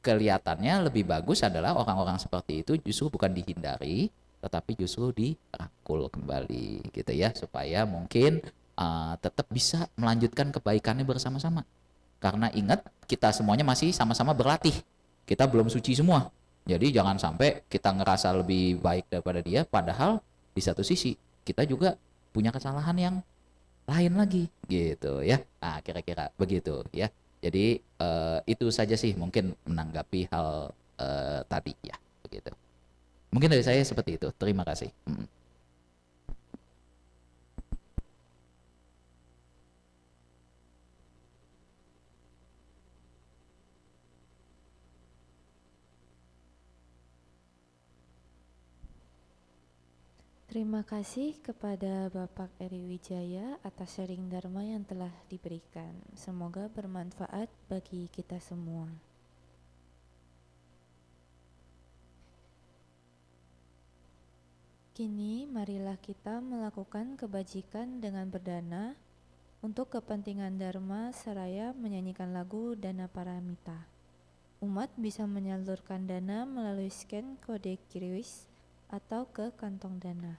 kelihatannya lebih bagus adalah orang-orang seperti itu justru bukan dihindari, tetapi justru dirangkul kembali gitu ya, supaya mungkin tetap bisa melanjutkan kebaikannya bersama-sama. Karena ingat, kita semuanya masih sama-sama berlatih. Kita belum suci semua. Jadi jangan sampai kita ngerasa lebih baik daripada dia, padahal di satu sisi kita juga punya kesalahan yang lain lagi gitu ya. Nah, kira-kira begitu ya. Jadi itu saja sih mungkin menanggapi hal tadi ya, begitu. Mungkin dari saya seperti itu. Terima kasih. Terima kasih kepada Bapak Eri Wijaya atas sharing Dharma yang telah diberikan. Semoga bermanfaat bagi kita semua. Kini marilah kita melakukan kebajikan dengan berdana untuk kepentingan Dharma seraya menyanyikan lagu Dana Paramita. Umat bisa menyalurkan dana melalui scan kode QRIS atau ke kantong dana.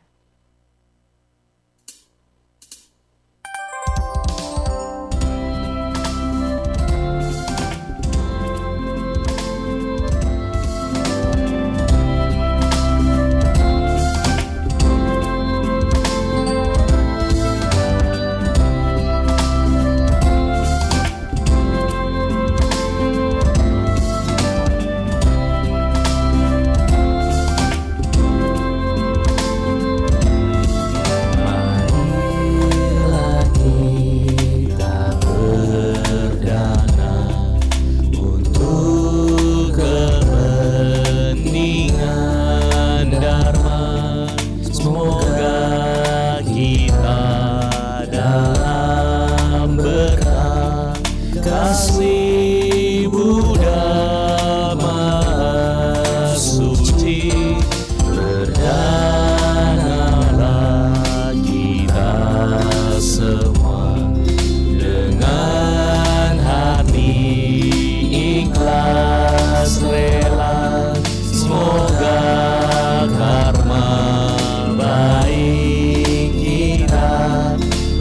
Marilah kita berdana untuk kepentingan Dharma. Semoga kita dalam berkah kasih Buddha Maha Suci. Berdanalah kita semua dengan hati ikhlas rela. Semoga karma baik kita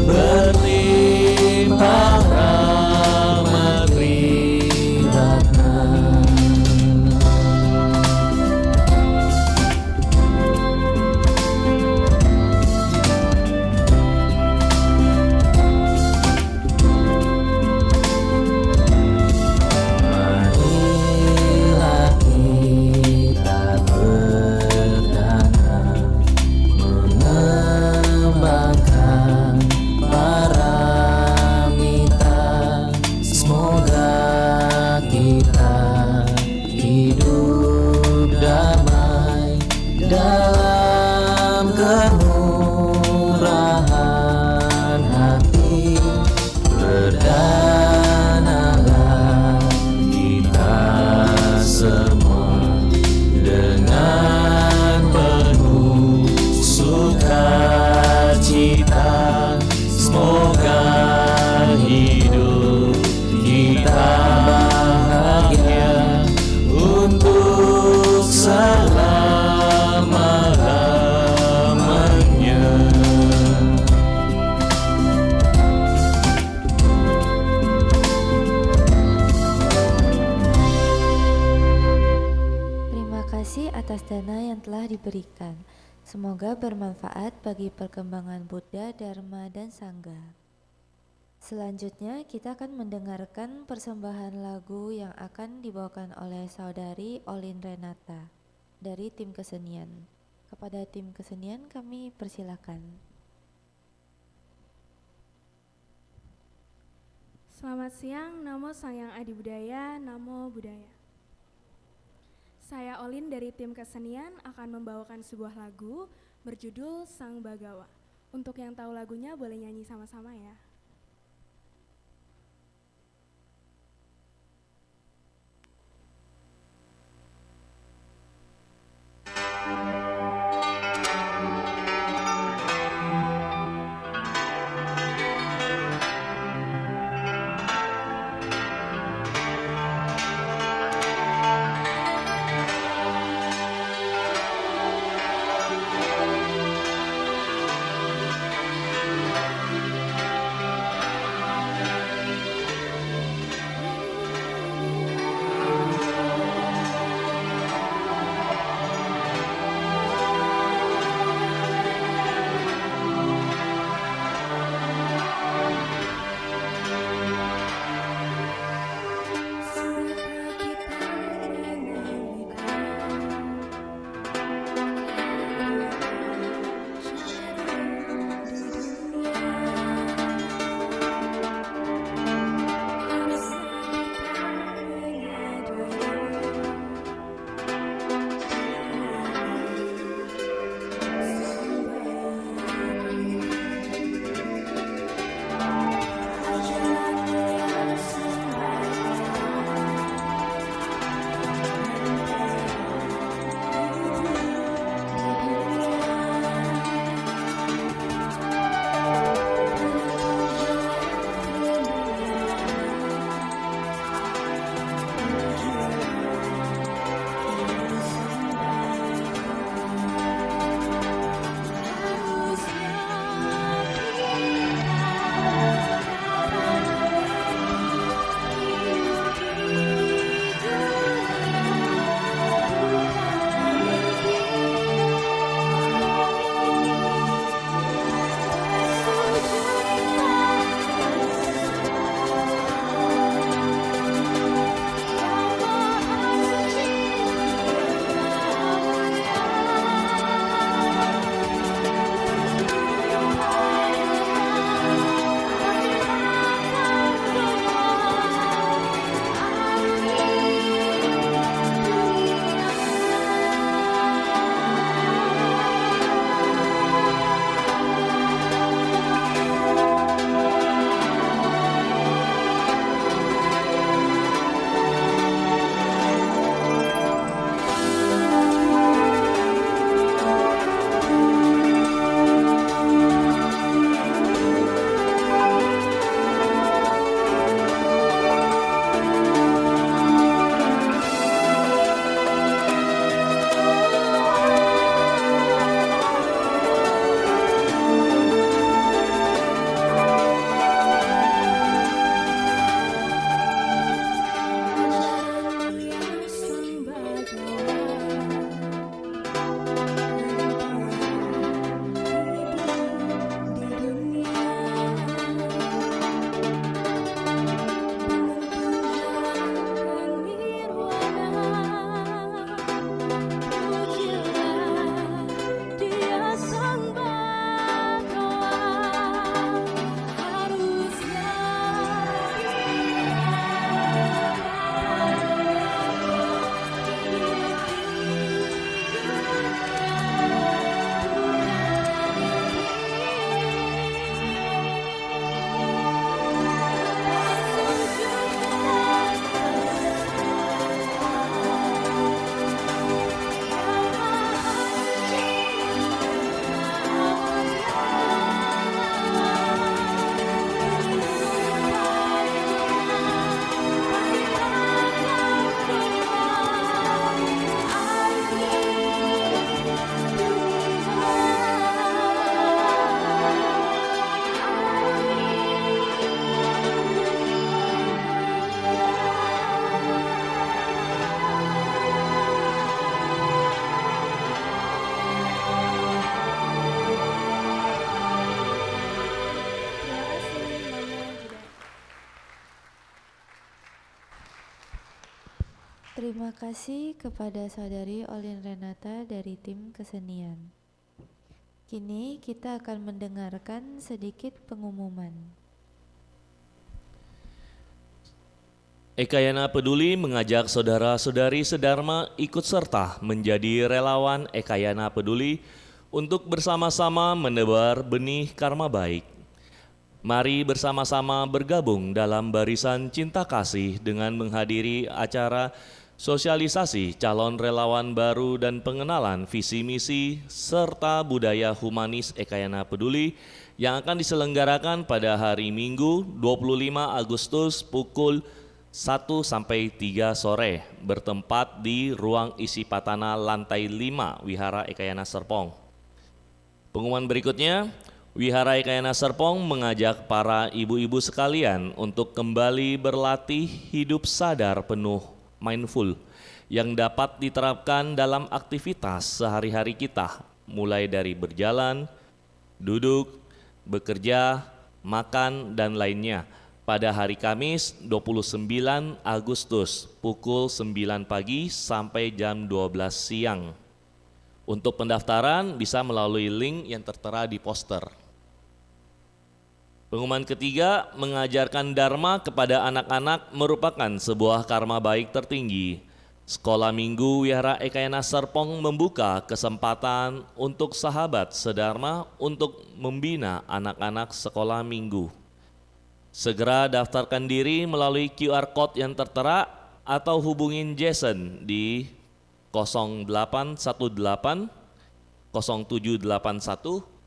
berlimpah rahmat Triratna. Marilah kita berdana mengembangkan paramita. Semoga kita hidup damai dalam kemurahan hati. Berdanalah kita semua dengan penuh sukacita. Semoga hidup kita bahagia untuk selama-lamanya. Terima kasih atas dana yang telah diberikan. Semoga bermanfaat bagi perkembangan Buddha, Dharma, dan Sangha. Selanjutnya kita akan mendengarkan persembahan lagu yang akan dibawakan oleh Saudari Olin Renata dari tim kesenian. Kepada tim kesenian kami persilakan. Selamat siang, Namo Sang Yang Adi Budaya, Namo Buddhaya. Saya Olin dari tim kesenian akan membawakan sebuah lagu berjudul Sang Bagawa. Untuk yang tahu lagunya boleh nyanyi sama-sama ya. Terima kasih kepada Saudari Olin Renata dari tim kesenian. Kini kita akan mendengarkan sedikit pengumuman. Ekayana Peduli mengajak saudara-saudari sedharma ikut serta menjadi relawan Ekayana Peduli untuk bersama-sama menebar benih karma baik. Mari bersama-sama bergabung dalam barisan cinta kasih dengan menghadiri acara sosialisasi calon relawan baru dan pengenalan visi misi serta budaya humanis Ekayana Peduli yang akan diselenggarakan pada hari Minggu 25 Agustus pukul 1 sampai 3 sore bertempat di ruang isi patana lantai 5 Wihara Ekayana Serpong. Pengumuman berikutnya, Wihara Ekayana Serpong mengajak para ibu-ibu sekalian untuk kembali berlatih hidup sadar penuh mindful yang dapat diterapkan dalam aktivitas sehari-hari kita, mulai dari berjalan, duduk, bekerja, makan, dan lainnya pada hari Kamis 29 Agustus pukul 9 pagi sampai jam 12 siang. Untuk pendaftaran bisa melalui link yang tertera di poster. Pengumuman ketiga, mengajarkan Dharma kepada anak-anak merupakan sebuah karma baik tertinggi. Sekolah Minggu Wihara Ekayana Serpong membuka kesempatan untuk sahabat sedharma untuk membina anak-anak sekolah minggu. Segera daftarkan diri melalui QR Code yang tertera atau hubungin Jason di 0818 0781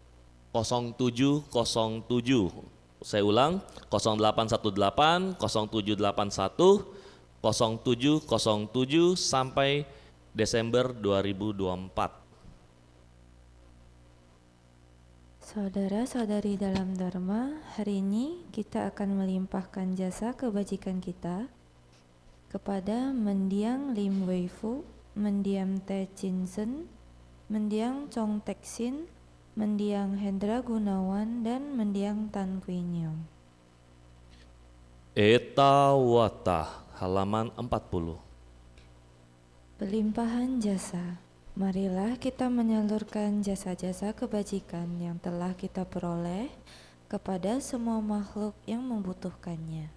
0707. Saya ulang, 0818 0781 0707 sampai Desember 2024. Saudara-saudari dalam Dharma, hari ini kita akan melimpahkan jasa kebajikan kita kepada Mendiang Lim Wei Fu, Mendiang Te Chin Sen, Mendiang Chong Tek Sin, Mendiang Hendra Gunawan, dan Mendiang Tan Kui Nyong. Eta Wata, halaman 40. Pelimpahan jasa. Marilah kita menyalurkan jasa-jasa kebajikan yang telah kita peroleh kepada semua makhluk yang membutuhkannya.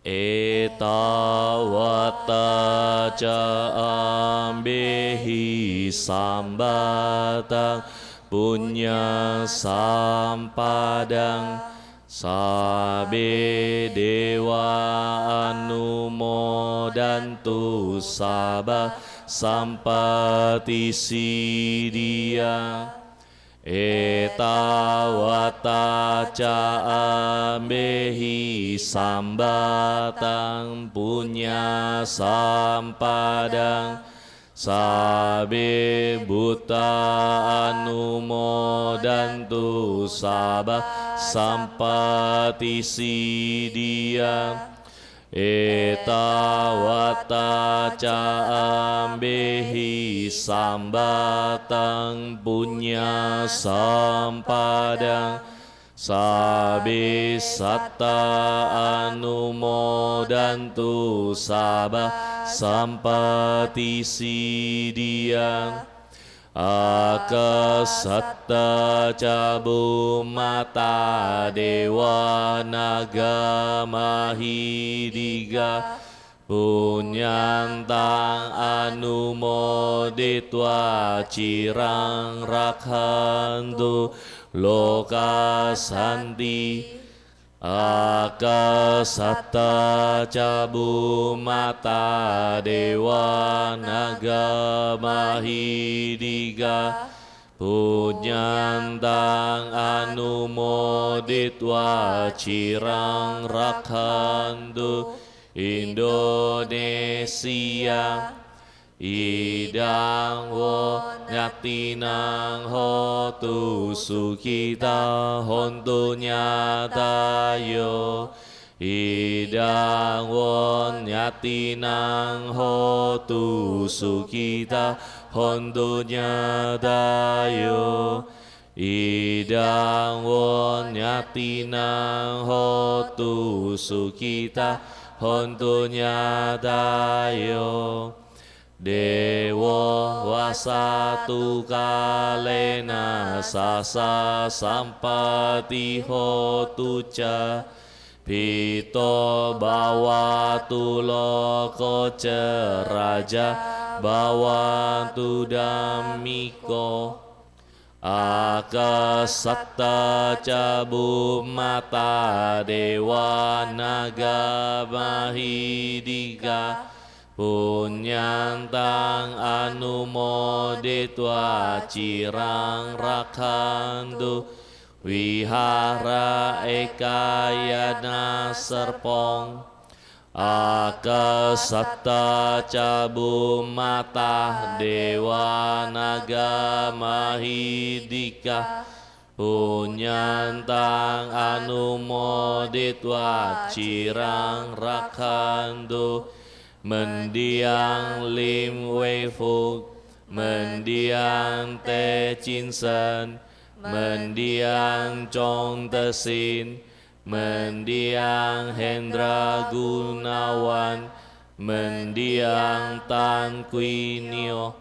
Eta wata ca ambehi sambatang punya sampadang sabe dewa anumodantu sabah sampati sidia. Eta wata ca ambehi sambatang punya sampadang sabe buta anumodantu sabah sampati sidia. Eta wata ca ambehi sambatang punya sampadang sabe satta anumodantu sabah sampati sidia. Akasatta cabu mata dewa naga mahidiga punyantang anumoditwa cirang rakhantu lokasanti. Akasatta cabu mata dewa naga mahidiga punyantang anumoditwa cirang rakhantu Indonesia. Idang wo nyatinang hotu sukita hontu nyatayo. Idang wo nyatinang hotu sukita hontu nyatayo. Idang wo nyatinang hotu sukita hontu nyatayo dewa wasatu kalena sasa sampati hotu ca pito bawatu loko ceraja bawatu damiko akasatta cabu mata dewa naga mahidika punyantang anumoditwa cirang rakhandu wihara ekayana serpong akasatta cabu mata dewa naga mahidika punyantang anumoditwa cirang rakhandu mendiang lim wei fuk mendiang te chinsen mendiang chong tesin mendiang Hendra Gunawan mendiang Tan Quinio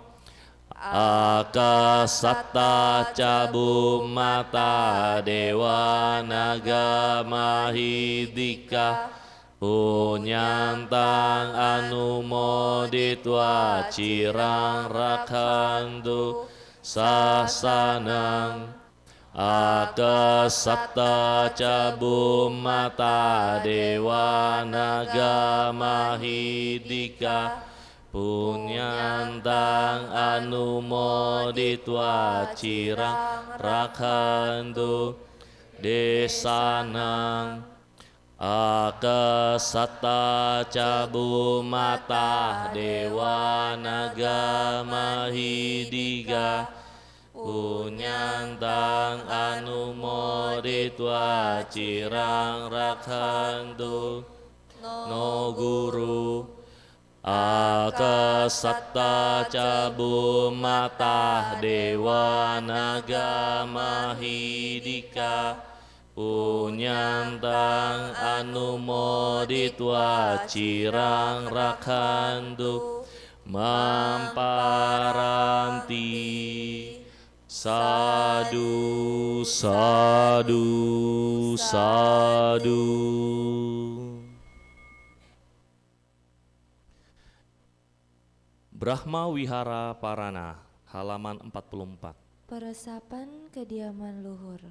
akasatta cabu mata dewa naga mahidika punyantang anumoditwa cirang rakhandu sasanang akasatta cabu mata dewa naga mahidika punyantang anumoditwa cirang rakhandu desanang akasatta cabu mata dewa naga mahidika punyantang anumoditwa cirang rakhandu no guru akasatta cabu mata dewa naga mahidika punyantang anumoditwa cirang rakhandu mamparanti sadu sadu sadu. Brahma Wihara Parana, halaman 44. Peresapan kediaman luhur.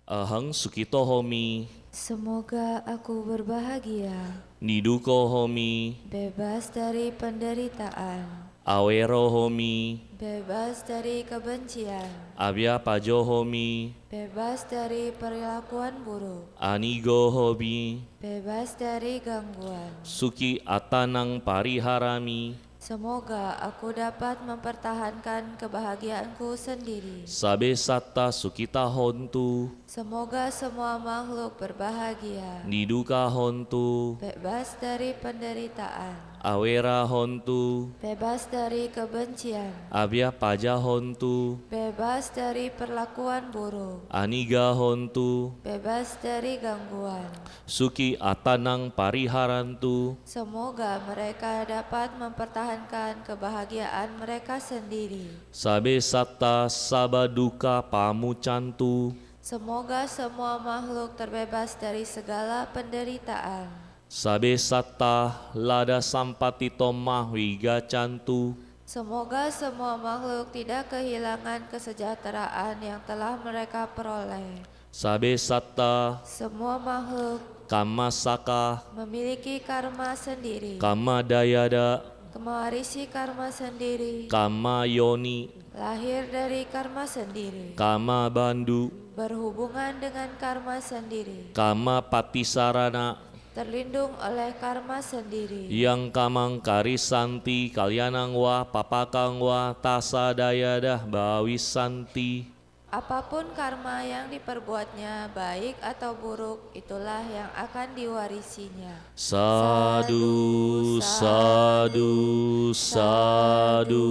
Ahang Sukito Homi, Semoga aku berbahagia, Niduko Homi, bebas dari penderitaan, Awero Homi, bebas dari kebencian, Abya Pajo Homi, bebas dari perilakuan buruk, Anigo Homi, bebas dari gangguan. Suki Atanang Pariharami, Semoga aku dapat mempertahankan kebahagiaanku sendiri. Sabe Satta Sukita Hontu, Semoga semua makhluk berbahagia, Niduka Hontu, bebas dari penderitaan, Awera Hontu, bebas dari kebencian, Abya Paja Hontu, bebas dari perlakuan buruk, Aniga Hontu, bebas dari gangguan. Suki Atanang Pariharantu, Semoga mereka dapat mempertahankan kebahagiaan mereka sendiri. Sabe Satta Sabaduka Pamucantu, Semoga semua makhluk terbebas dari segala penderitaan. Sabe Satta Lada Sampatito Mahwiga Cantu, Semoga semua makhluk tidak kehilangan kesejahteraan yang telah mereka peroleh. Sabe Satta Semua makhluk Kama Saka, memiliki karma sendiri, Kama Dayada, mewarisi karma sendiri, Kama Yoni, lahir dari karma sendiri, Kama Bandu, berhubungan dengan karma sendiri, Kama Patisarana, terlindung oleh karma sendiri, Yang Kamang Karisanti Kalyanang Wa Papakang Wa Tasa Dayadah Bawisanti. apapun karma yang diperbuatnya, baik atau buruk, itulah yang akan diwarisinya. Sadu, sadu, sadu.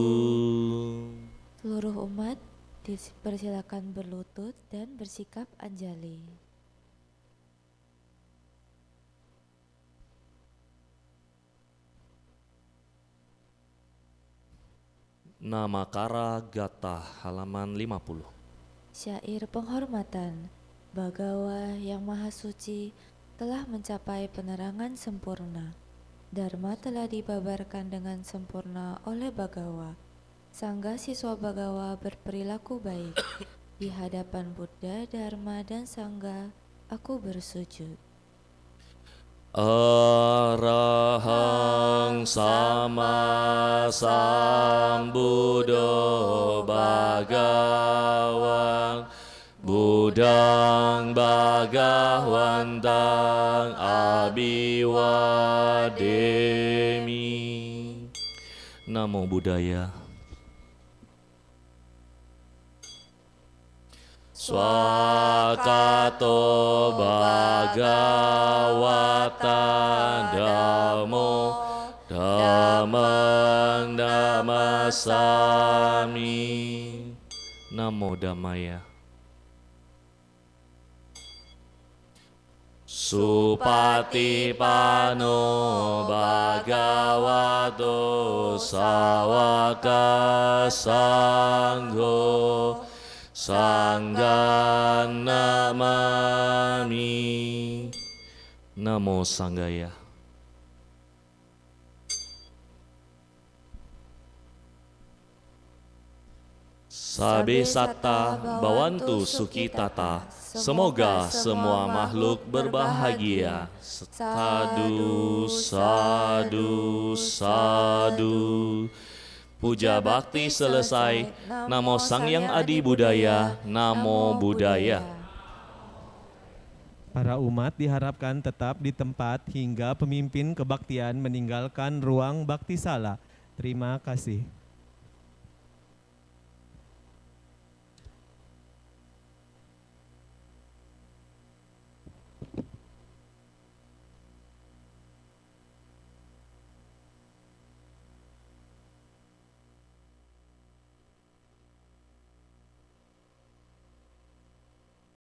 Seluruh umat dipersilakan berlutut dan bersikap anjali. Namakara Gata halaman 50. Syair penghormatan. Bagawa yang maha suci telah mencapai penerangan sempurna. Dharma telah dibabarkan dengan sempurna oleh Bagawa. Sangga siswa Bagawa berperilaku baik. Di hadapan Buddha, Dharma, dan Sangga, aku bersujud. Arahang sama sambuddho bhagawan Buddhang bhagawantang abiwademi. Namo Buddhaya. Swakato bhagavata dhammo dhammang namasami. Namo Dhammaya. Supatipano bhagavato sawaka sangho Sanggan namami. Namo Sanggaya. Sabe satta bawantu sukitata. Semoga semua makhluk berbahagia. Sadu, sadu, sadu. Puja bakti selesai. Namo Sang Yang Adi Budaya. Namo Buddhaya. Para umat diharapkan tetap di tempat hingga pemimpin kebaktian meninggalkan ruang bakti sala. Terima kasih.